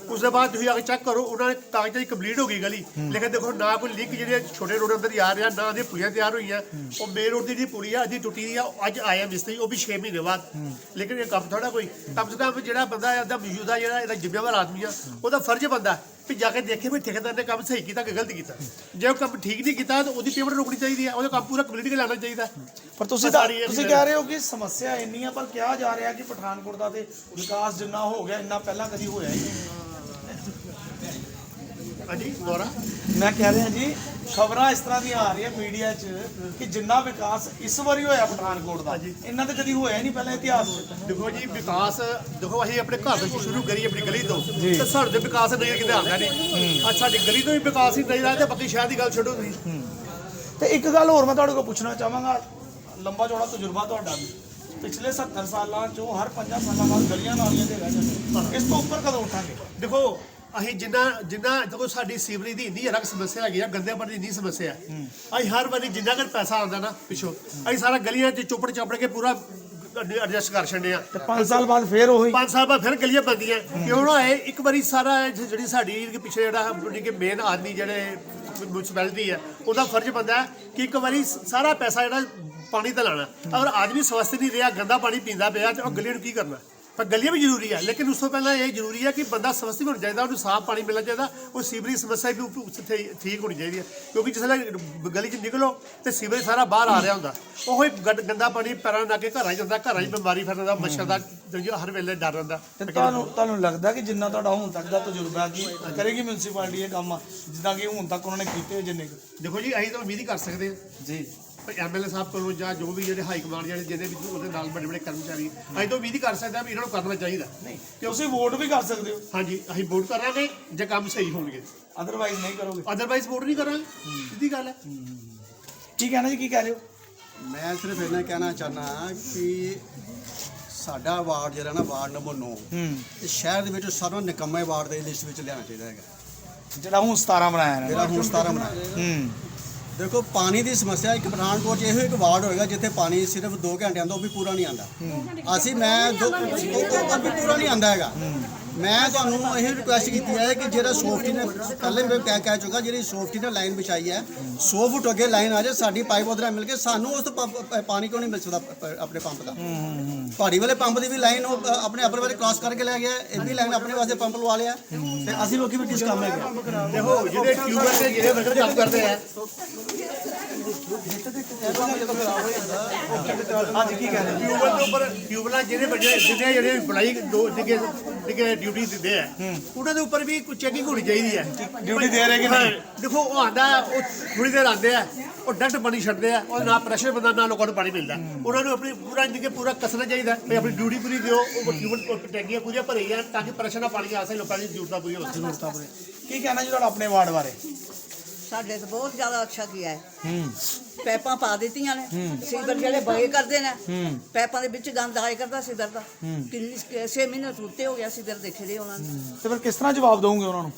ਉਸ ਦੇ ਬਾਅਦ ਤੁਸੀਂ ਆ ਕੇ ਚੈੱਕ ਕਰੋ, ਉਹਨਾਂ ਨੇ ਕਾਗਜ਼ਾਂ ਦੀ ਕੰਪਲੀਟ ਹੋ ਗਈ ਗਲੀ, ਲੇਕਿਨ ਦੇਖੋ ਨਾ ਕੋਈ ਲਿੰਕ ਜਿਹੜੇ ਛੋਟੇ ਰੋਡ ਅੰਦਰ ਆ ਰਿਹਾ, ਨਾ ਉਹਦੀਆਂ ਪੁਲੀਆਂ ਤਿਆਰ ਹੋਈਆਂ। ਉਹ ਮੇਨ ਰੋਡ ਦੀ ਜਿਹੜੀ ਪੁਲੀ ਆ ਅੱਧੀ ਟੁੱਟੀ ਦੀ ਆ, ਅੱਜ ਆਇਆ ਮਿਸਤਰੀ, ਉਹ ਵੀ 6 ਮਹੀਨੇ ਬਾਅਦ। ਲੇਕਿਨ ਇਹ ਕੰਮ ਥੋੜਾ ਕੋਈ ਕਮ ਸੇ ਕਮ ਜਿਹੜਾ ਬੰਦਾ ਇਹਦਾ ਮੌਜੂਦਾ ਜਿਹੜਾ ਇਹਦਾ ਜ਼ਿੰਮੇਵਾਰ ਆਦਮੀ ਆ, ਉਹਦਾ ਫਰਜ਼ ਬੰਦਾ ਵੀ ਜਾ ਕੇ ਦੇਖੇ ਵੀ ਠੇਕੇਦਾਰ ਨੇ ਕੰਮ ਸਹੀ ਕੀਤਾ ਕਿ ਗਲਤ ਕੀਤਾ। ਜੇ ਉਹ ਕੰਮ ਠੀਕ ਨਹੀਂ ਕੀਤਾ ਤਾਂ ਉਹਦੀ ਪੇਮੈਂਟ ਰੋਕਣੀ ਚਾਹੀਦੀ ਹੈ, ਉਹਦਾ ਕੰਮ ਪੂਰਾ ਕੰਪਲੀਟ ਕੇ ਲਾਣਾ ਚਾਹੀਦਾ। ਪਰ ਤੁਸੀਂ ਕਹਿ ਰਹੇ ਹੋ ਕਿ ਸਮੱਸਿਆ ਇੰਨੀ ਆ, ਪਰ ਕਿਹਾ ਜਾ ਰਿਹਾ ਕਿ ਪਠਾਨਕੋਟ ਦਾ ਤੇ ਵਿਕਾਸ ਜਿੰਨਾ ਹੋ ਗਿਆ ਇੰਨਾ ਪਹਿਲਾਂ ਕਦੀ ਹੋਇਆ ਹੀ ਨਹੀਂ। ਹਾਂਜੀ ਦੁਬਾਰਾ ਮੈਂ ਕਹਿ ਰਿਹਾ ਜੀ, ਖਬਰਾਂ ਇਸ ਤਰ੍ਹਾਂ ਦੀਆਂ ਆ ਰਹੀਆਂ ਮੀਡੀਆ 'ਚ ਕਿ ਜਿੰਨਾ ਵਿਕਾਸ ਇਸ ਵਾਰੀ ਹੋਇਆ ਪਠਾਨਕੋਟ ਦਾ, ਇੰਨਾ ਤਾਂ ਕਦੀ ਹੋਇਆ ਹੀ ਨਹੀਂ ਪਹਿਲਾਂ ਇਤਿਹਾਸ 'ਚ। ਦੇਖੋ ਜੀ ਵਿਕਾਸ, ਦੇਖੋ ਅਸੀਂ ਆਪਣੇ ਘਰ ਤੋਂ ਸ਼ੁਰੂ ਕਰੀ, ਆਪਣੀ ਗਲੀ ਤੋਂ, ਤੇ ਸਾਡੇ ਤੇ ਵਿਕਾਸ ਨਹੀਂ ਕਿਤੇ ਆਉਂਦਾ ਨਹੀਂ। ਅੱਜ ਸਾਡੀ ਗਲੀ ਤੋਂ ਹੀ ਵਿਕਾਸ ਹੀ ਨਹੀਂ ਰਿਹਾ ਤੇ ਬਾਕੀ ਸ਼ਹਿਰ ਦੀ ਗੱਲ ਛੱਡੋ ਤੁਸੀਂ। ਤੇ ਇੱਕ ਗੱਲ ਹੋਰ ਮੈਂ ਤੁਹਾਡੇ ਕੋਲ ਪੁੱਛਣਾ ਚਾਹਾਂਗਾ, ਲੰਬਾ ਚੌੜਾ ਤਜਰਬਾ ਤੁਹਾਡਾ ਵੀ, ਪਿਛਲੇ 70 ਸਾਲਾਂ 'ਚੋਂ ਹਰ 5 ਸਾਲਾਂ ਬਾਅਦ ਗਲੀਆਂ ਨਾਲੀਆਂ ਦੇ ਰਹਿ ਜਾਂਦੇ, ਇਸ ਤੋਂ ਉੱਪਰ ਕਦੋਂ ਉੱਠਾਂਗੇ? ਦੇਖੋ ਅਸੀਂ ਜਿੰਨਾ ਦੇਖੋ ਸਾਡੀ ਸੀਵਰੇਜ ਦੀ ਇੰਨੀ ਅਲੱਗ ਸਮੱਸਿਆ ਹੈਗੀ ਆ, ਗੰਦੇ ਪਾਣੀ ਦੀ ਇੰਨੀ ਸਮੱਸਿਆ। ਅਸੀਂ ਹਰ ਵਾਰੀ ਜਿੰਨਾ ਕੁ ਪੈਸਾ ਆਉਂਦਾ ਨਾ ਪਿੱਛੋਂ, ਅਸੀਂ ਸਾਰਾ ਗਲੀਆਂ 'ਚ ਚੋਪੜ ਕੇ ਪੂਰਾ ਐਡਜਸਟ ਕਰ ਛੱਡੇ ਆ। ਤੇ 5 ਸਾਲ ਬਾਅਦ ਫੇਰ ਉਹੀ 5 ਸਾਲ ਬਾਅਦ ਫਿਰ ਗਲੀਆਂ ਬਣਦੀਆਂ ਕਿਉਂ ਨਾ ਹੋਏ। ਇੱਕ ਵਾਰੀ ਸਾਰਾ ਜਿਹੜੀ ਸਾਡੀ ਪਿੱਛੇ ਜਿਹੜਾ ਮੇਨ ਆਦਮੀ ਜਿਹੜੇ ਮਿਊਨਿਸਪੈਲਿਟੀ ਆ, ਉਹਦਾ ਫਰਜ਼ ਬਣਦਾ ਹੈ ਕਿ ਇੱਕ ਵਾਰੀ ਸਾਰਾ ਪੈਸਾ ਜਿਹੜਾ ਪਾਣੀ ਤੇ ਲਾਣਾ। ਅਗਰ ਆਦਮੀ ਸਵਸਥ ਨਹੀਂ ਰਿਹਾ, ਗੰਦਾ ਪਾਣੀ ਪੀਂਦਾ ਪਿਆ, ਤੇ ਉਹ ਗਲੀਆਂ ਨੂੰ ਕੀ ਕਰਨਾ? ਪਰ ਗਲੀਆਂ ਵੀ ਜ਼ਰੂਰੀ ਹੈ, ਲੇਕਿਨ ਉਸ ਤੋਂ ਪਹਿਲਾਂ ਇਹ ਜ਼ਰੂਰੀ ਹੈ ਕਿ ਬੰਦਾ ਸਵਸਥ ਵੀ ਹੋਣਾ ਚਾਹੀਦਾ, ਉਹਨੂੰ ਸਾਫ਼ ਪਾਣੀ ਮਿਲਣਾ ਚਾਹੀਦਾ, ਉਹ ਸੀਵਰੇਜ ਸਮੱਸਿਆ ਵੀ ਠੀਕ ਹੋਣੀ ਚਾਹੀਦੀ ਹੈ। ਕਿਉਂਕਿ ਜਿਸਲੇ ਗਲੀ 'ਚ ਨਿਕਲੋ ਤੇ ਸੀਵਰੇਜ ਸਾਰਾ ਬਾਹਰ ਆ ਰਿਹਾ ਹੁੰਦਾ, ਉਹ ਗੰਦਾ ਪਾਣੀ ਪੈਰਾਂ ਨਾਲ ਕੇ ਘਰਾਂ 'ਚ ਜਾਂਦਾ, ਘਰਾਂ 'ਚ ਬਿਮਾਰੀ ਫੈਲਦਾ, ਮੱਛਰ ਦਾ ਹਰ ਵੇਲੇ ਡਰ ਰਹਿੰਦਾ। ਤੇ ਤੁਹਾਨੂੰ ਲੱਗਦਾ ਕਿ ਜਿੰਨਾ ਤੁਹਾਡਾ ਹੁਣ ਤੱਕ ਦਾ ਤਜਰਬਾ ਕੀ ਕਰੇਗੀ ਮਿਊਨਿਸਪੈਲਿਟੀ ਇਹ ਕੰਮ, ਜਿੱਦਾਂ ਕਿ ਹੁਣ ਤੱਕ ਉਹਨਾਂ ਨੇ ਕੀਤੇ ਜਿੰਨੇ? ਦੇਖੋ ਜੀ ਅਸੀਂ ਤਾਂ ਉਮੀਦ ਹੀ ਕਰ ਸਕਦੇ ਹਾਂ ਜੀ, ਐਮਐਲਏ ਸਾਹਿਬ ਕੋਲੋਂ ਜਾਂ ਜੋ ਵੀ ਜਿਹੜੇ ਹਾਈ ਕਮਾਂਡ ਜਿਹੜੇ ਜਿਹਦੇ ਵਿੱਚ ਉਹਦੇ ਨਾਲ ਬੜੇ ਬੜੇ ਕਰਮਚਾਰੀ, ਅਸੀਂ ਤਾਂ ਉਮੀਦ ਹੀ ਕਰ ਸਕਦੇ ਹਾਂ ਵੀ ਇਹਨਾਂ ਨੂੰ ਕਰਨਾ ਚਾਹੀਦਾ। ਨਹੀਂ ਤੁਸੀਂ ਵੋਟ ਵੀ ਕਰ ਸਕਦੇ ਹੋ। ਹਾਂਜੀ ਅਸੀਂ ਵੋਟ ਕਰਾਂਗੇ ਜੇ ਕੰਮ ਸਹੀ ਹੋਣਗੇ, ਅਦਰਵਾਈਜ਼ ਨਹੀਂ ਕਰੋਗੇ। ਅਦਰਵਾਈਜ਼ ਵੋਟ ਨਹੀਂ ਕਰਾਂਗੇ, ਸਿੱਧੀ ਗੱਲ ਹੈ। ਕੀ ਕਹਿਣਾ ਜੀ, ਕੀ ਕਹਿ ਰਹੇ ਹੋ? ਮੈਂ ਸਿਰਫ ਇੰਨਾ ਕਹਿਣਾ ਚਾਹੁੰਦਾ ਕਿ ਸਾਡਾ ਵਾਰਡ ਜਿਹੜਾ ਨਾ ਵਾਰਡ ਨੰਬਰ 9 ਇਹ ਸ਼ਹਿਰ ਦੇ ਵਿੱਚ ਸਾਰਾ ਨਿਕੰਮੇ ਵਾਰਡ ਦੇ ਲਿਸਟ ਵਿੱਚ ਲਿਆਉਣਾ ਚਾਹੀਦਾ ਹੈਗਾ, ਜਿਹੜਾ ਹੁਣ 17 ਬਣਾਇਆ ਹੈ। ਜਿਹੜਾ ਹੁਣ 17 ਬਣਾਇਆ। ਦੇਖੋ ਪਾਣੀ ਦੀ ਸਮੱਸਿਆ ਇੱਕ ਪਠਾਨਕੋਟ 'ਚ ਇਹੋ ਇੱਕ ਵਾਰਡ ਹੋਏਗਾ ਜਿੱਥੇ ਪਾਣੀ ਸਿਰਫ 2 ਘੰਟੇ ਆਉਂਦਾ, ਉਹ ਵੀ ਪੂਰਾ ਨਹੀਂ ਆਉਂਦਾ। ਉਹ ਵੀ ਪੂਰਾ ਨਹੀਂ ਆਉਂਦਾ ਹੈਗਾ। ਮੈਂ ਤੁਹਾਨੂੰ ਇਹ ਰਿਕੁਐਸਟ ਕੀਤੀ ਹੈ ਕਿ ਜਿਹੜਾ ਸੋਫਟੀ ਨੇ ਪਹਿਲੇ ਮੈਂ ਕਹਿ ਚੁੱਕਾ, ਜਿਹੜੀ ਸੋਫਟੀ ਨੇ ਲਾਈਨ ਵਿਛਾਈ ਹੈ 100 ਫੁੱਟ ਅੱਗੇ ਲਾਈਨ ਆ ਜਾਏ, ਸਾਡੀ ਪਾਈਪ ਉਧਰ ਮਿਲ ਕੇ ਸਾਨੂੰ ਉਸ ਤੋਂ ਪਾਣੀ ਕਿਉਂ ਨਹੀਂ ਮਿਲ ਸਕਦਾ ਆਪਣੇ ਪੰਪ ਦਾ? ਪਹਾੜੀ ਵਾਲੇ ਪੰਪ ਦੀ ਵੀ ਲਾਈਨ ਉਹ ਆਪਣੇ ਆਪਣੇ ਵਾਲੇ ਕ੍ਰਾਸ ਕਰਕੇ ਲੈ ਗਿਆ, ਇਹ ਵੀ ਲਾਈਨ ਆਪਣੇ ਵਾਸਤੇ ਪੰਪ ਲਵਾ ਲਿਆ, ਤੇ ਅਸੀਂ ਲੋਕੀ ਵੀ ਕਿਸ ਕੰਮ ਹੈਗੇ? ਦੇਖੋ ਜਿਹੜੇ ਟਿਊਬਲ ਤੇ ਜਿਹੜੇ ਵਰਕਰ ਕੰਮ ਕਰਦੇ ਆ, ਹਾਂਜੀ ਕੀ ਕਹਿ ਰਹੇ? ਟਿਊਬਲ ਦੇ ਉੱਪਰ ਟਿਊਬਲਾਂ ਜਿਹੜੇ ਵੱਡੇ ਜਿਹੜੇ ਬਣਾਈ ਦੋ ਡਿੱਗੇ ਡਿਊਟੀ ਦਿੰਦੇ ਆ, ਉਹਨਾਂ ਦੇ ਉੱਪਰ ਵੀ ਕੋਈ ਚੈਕਿੰਗ ਹੋਣੀ ਚਾਹੀਦੀ ਹੈ। ਡਿਊਟੀ ਦੇ ਰਹੇ ਕਿ ਨਹੀਂ? ਦੇਖੋ ਉਹ ਆਂਦਾ, ਉਹ ਥੋੜੀ ਦੇਰ ਆਉਂਦੇ ਆ, ਉਹ ਡੱਟ ਪਾਣੀ ਛੱਡਦੇ ਆ, ਉਹ ਨਾ ਪ੍ਰੈਸ਼ਰ ਬੰਦਾ ਨਾ ਲੋਕਾਂ ਨੂੰ ਪਾਣੀ ਮਿਲਦਾ। ਉਹਨਾਂ ਨੂੰ ਆਪਣੀ ਪੂਰਾ ਕੱਸਣਾ ਚਾਹੀਦਾ ਵੀ ਆਪਣੀ ਡਿਊਟੀ ਪੂਰੀ ਦਿਓ, ਉਹ ਟਿਊਬਲ ਟੈਂਕੀਆਂ ਪੂਰੀਆਂ ਭਰੀ ਜਾਣ ਤਾਂ ਕਿ ਪ੍ਰੈਸ਼ਰ ਨਾਲ ਪਾਣੀ ਆ ਸਕੇ, ਲੋਕਾਂ ਦੀ ਜ਼ਰੂਰਤਾਂ ਪੂਰੀਆਂ ਹੋ ਸਕਣ। ਕੀ ਕਹਿਣਾ ਜੀ ਤੁਹਾਡਾ ਆਪਣੇ ਵਾਰਡ ਬਾਰੇ? ਸਾਡੇ ਤਾਂ ਬਹੁਤ ਜ਼ਿਆਦਾ ਅੱਛਾ ਕੀਤਾ ਹੈ। ਪੈਪਾਂ ਪਾ ਦਿੱਤੀਆਂ ਨੇ, ਸੀਵਰ ਜਿਹੜੇ ਬਗੇ ਕਰਦੇ ਨੇ, ਪੈਪਾਂ ਦੇ ਵਿੱਚ ਗੰਦ ਆਇਆ ਕਰਦਾ ਸੀਵਰ ਦਾ। 6 ਮਹੀਨੇ ਉੱਤੇ ਹੋ ਗਿਆ ਸੀਵਰ ਦੇਖੇ ਦੇ ਉਹਨਾਂ ਨੇ। ਤੇ ਫਿਰ ਕਿਸ ਤਰ੍ਹਾਂ ਜਵਾਬ ਦਵੋਗੇ ਉਹਨਾਂ ਨੂੰ?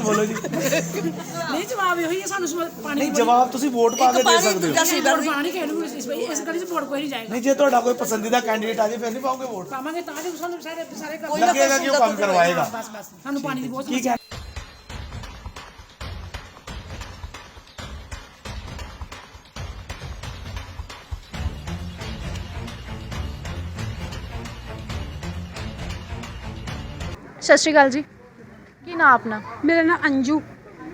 ਬੋਲੋ ਜੀ। ਨਹੀਂ ਜਵਾਬ ਇਹੋ ਹੀ ਹੈ, ਸਾਨੂੰ ਪਾਣੀ ਨਹੀਂ ਜਵਾਬ ਤੁਸੀਂ ਵੋਟ ਪਾ ਕੇ ਦੇ ਸਕਦੇ ਹੋ। ਪਾਣੀ ਕਹਿ ਨੂੰ ਇਸ ਗਲੀ 'ਚ ਵੋਟ ਕੋਈ ਨਹੀਂ ਜਾਏਗਾ। ਨਹੀਂ ਜੇ ਤੁਹਾਡਾ ਕੋਈ ਪਸੰਦੀਦਾ ਕੈਂਡੀਡੇਟ ਆ ਜਾਏ ਫਿਰ ਨਹੀਂ ਪਾਓਗੇ ਵੋਟ? ਪਾਵਾਂਗੇ ਤਾਂ ਜੋ ਸਾਨੂੰ ਸਾਰੇ ਲੱਗੇਗਾ ਕਿ ਉਹ ਕੰਮ ਕਰਵਾਏਗਾ। ਬਸ ਸਾਨੂੰ ਪਾਣੀ ਦੀ ਬਹੁਤ ਕੀ ਕਹਿਣਾ? ਸਤਿ ਸ਼੍ਰੀ ਅਕਾਲ ਜੀ, ਕੀ ਨਾਮ ਆਪਣਾ? ਮੇਰਾ ਨਾਮ ਅੰਜੂ।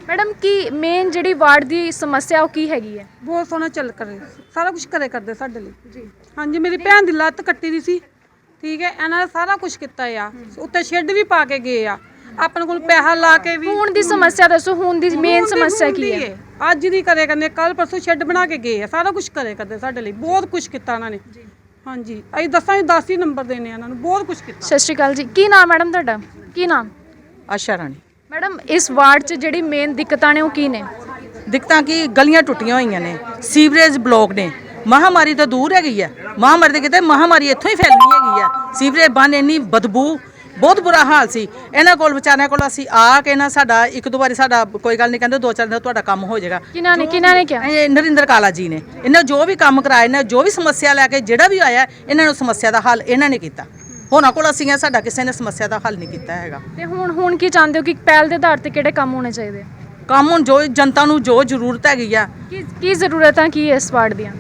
ਮੈਡਮ ਕੀ ਮੇਨ ਜਿਹੜੀ ਵਾਰਡ ਦੀ ਸਮੱਸਿਆ ਉਹ ਕੀ ਹੈਗੀ ਹੈ? ਬਹੁਤ ਸੋਹਣਾ ਚੱਲ ਕਰੇ, ਸਾਰਾ ਕੁਝ ਕਰੇ ਕਰਦੇ ਸਾਡੇ ਲਈ ਜੀ। ਹਾਂਜੀ ਮੇਰੀ ਭੈਣ ਦੀ ਲੱਤ ਕੱਟੀ ਦੀ ਸੀ, ਠੀਕ ਹੈ, ਇਹਨਾਂ ਨੇ ਸਾਰਾ ਕੁਝ ਕੀਤਾ ਆ, ਉੱਤੇ ਸ਼ੈੱਡ ਵੀ ਪਾ ਕੇ ਗਏ ਆ। ਆਪਣੇ ਕੋਲ ਪੈਸਾ ਲਾ ਕੇ ਵੀ ਹੁਣ ਦੀ ਸਮੱਸਿਆ ਦੱਸੋ, ਹੁਣ ਦੀ ਮੇਨ ਸਮੱਸਿਆ ਕੀ ਹੈ? ਅੱਜ ਦੀ ਕਰੇ ਕਰਨੇ, ਕੱਲ ਪਰਸੋਂ ਸ਼ੈੱਡ ਬਣਾ ਕੇ ਗਏ ਆ, ਸਾਰਾ ਕੁਝ ਕਰੇ ਕਰਦੇ ਸਾਡੇ ਲਈ, ਬਹੁਤ ਕੁਝ ਕੀਤਾ ਉਹਨਾਂ ਨੇ। ਹਾਂਜੀ, ਅਸੀਂ ਦੱਸਾਂ 10 ਹੀ ਨੰਬਰ ਦੇਣੇ ਆ ਉਹਨਾਂ ਨੂੰ, ਬਹੁਤ ਕੁਝ ਕੀਤਾ। ਸਤਿ ਸ਼੍ਰੀ ਅਕਾਲ ਜੀ, ਕੀ ਨਾਮ ਮੈਡਮ ਤੁਹਾਡਾ? ਕੀ ਨਾਮ? ਆਸ਼ਾ ਰਾਣੀ। ਮੈਡਮ ਇਸ ਵਾਰਡ 'ਚ ਜਿਹੜੀ ਮੇਨ ਦਿੱਕਤਾਂ ਨੇ ਉਹ ਕੀ ਨੇ? ਦਿੱਕਤਾਂ ਕੀ, ਗਲੀਆਂ ਟੁੱਟੀਆਂ ਹੋਈਆਂ ਨੇ, ਸੀਵਰੇਜ ਬਲੌਕ ਨੇ। ਮਹਾਮਾਰੀ ਤਾਂ ਦੂਰ ਹੈਗੀ ਆ, ਮਹਾਮਾਰੀ ਦੇ ਕਿਤੇ ਮਹਾਮਾਰੀ ਇੱਥੋਂ ਹੀ ਫੈਲਣੀ ਹੈਗੀ ਆ। ਸੀਵਰੇਜ ਬੰਨ, ਇੰਨੀ ਬਦਬੂ, ਬਹੁਤ ਬੁਰਾ ਹਾਲ ਸੀ ਇਹਨਾਂ ਕੋਲ, ਵਿਚਾਰਿਆਂ ਕੋਲ। ਅਸੀਂ ਆ ਕੇ ਨਾ, ਸਾਡਾ ਇੱਕ ਦੋ ਵਾਰੀ ਸਾਡਾ ਕੋਈ ਗੱਲ ਨਹੀਂ, ਕਹਿੰਦੇ 2-4 ਦਿਨ ਤੁਹਾਡਾ ਕੰਮ ਹੋ ਜਾਏਗਾ। ਕਿਹਨਾਂ ਨੇ ਕਿਹਾ? ਇਹ ਨਰਿੰਦਰ ਕਾਲਾ ਜੀ ਨੇ। ਇਹਨਾਂ ਜੋ ਵੀ ਕੰਮ ਕਰਾਏ ਨੇ, ਜੋ ਵੀ ਸਮੱਸਿਆ ਲੈ ਕੇ ਜਿਹੜਾ ਵੀ ਆਇਆ, ਇਹਨਾਂ ਨੂੰ ਸਮੱਸਿਆ ਦਾ ਹੱਲ ਇਹਨਾਂ ਨੇ ਕੀਤਾ। ਉਹਨਾਂ ਕੋਲ ਅਸੀਂ ਆ, ਸਾਡਾ ਕਿਸੇ ਨੇ ਸਮੱਸਿਆ ਦਾ ਹੱਲ ਨਹੀਂ ਕੀਤਾ ਹੈਗਾ। ਤੇ ਹੁਣ ਕੀ ਚਾਹੁੰਦੇ ਹੋ ਕਿ ਪਹਿਲ ਦੇ ਆਧਾਰ ਤੇ ਕਿਹੜੇ ਕੰਮ ਹੋਣੇ ਚਾਹੀਦੇ? ਕੰਮ ਹੁਣ ਜੋ ਜਨਤਾ ਨੂੰ ਜੋ ਜ਼ਰੂਰਤ ਹੈਗੀ ਆ। ਕੀ ਜ਼ਰੂਰਤਾਂ ਕੀ ਹੈ ਇਸ ਵਾਰਡ ਦੀਆਂ?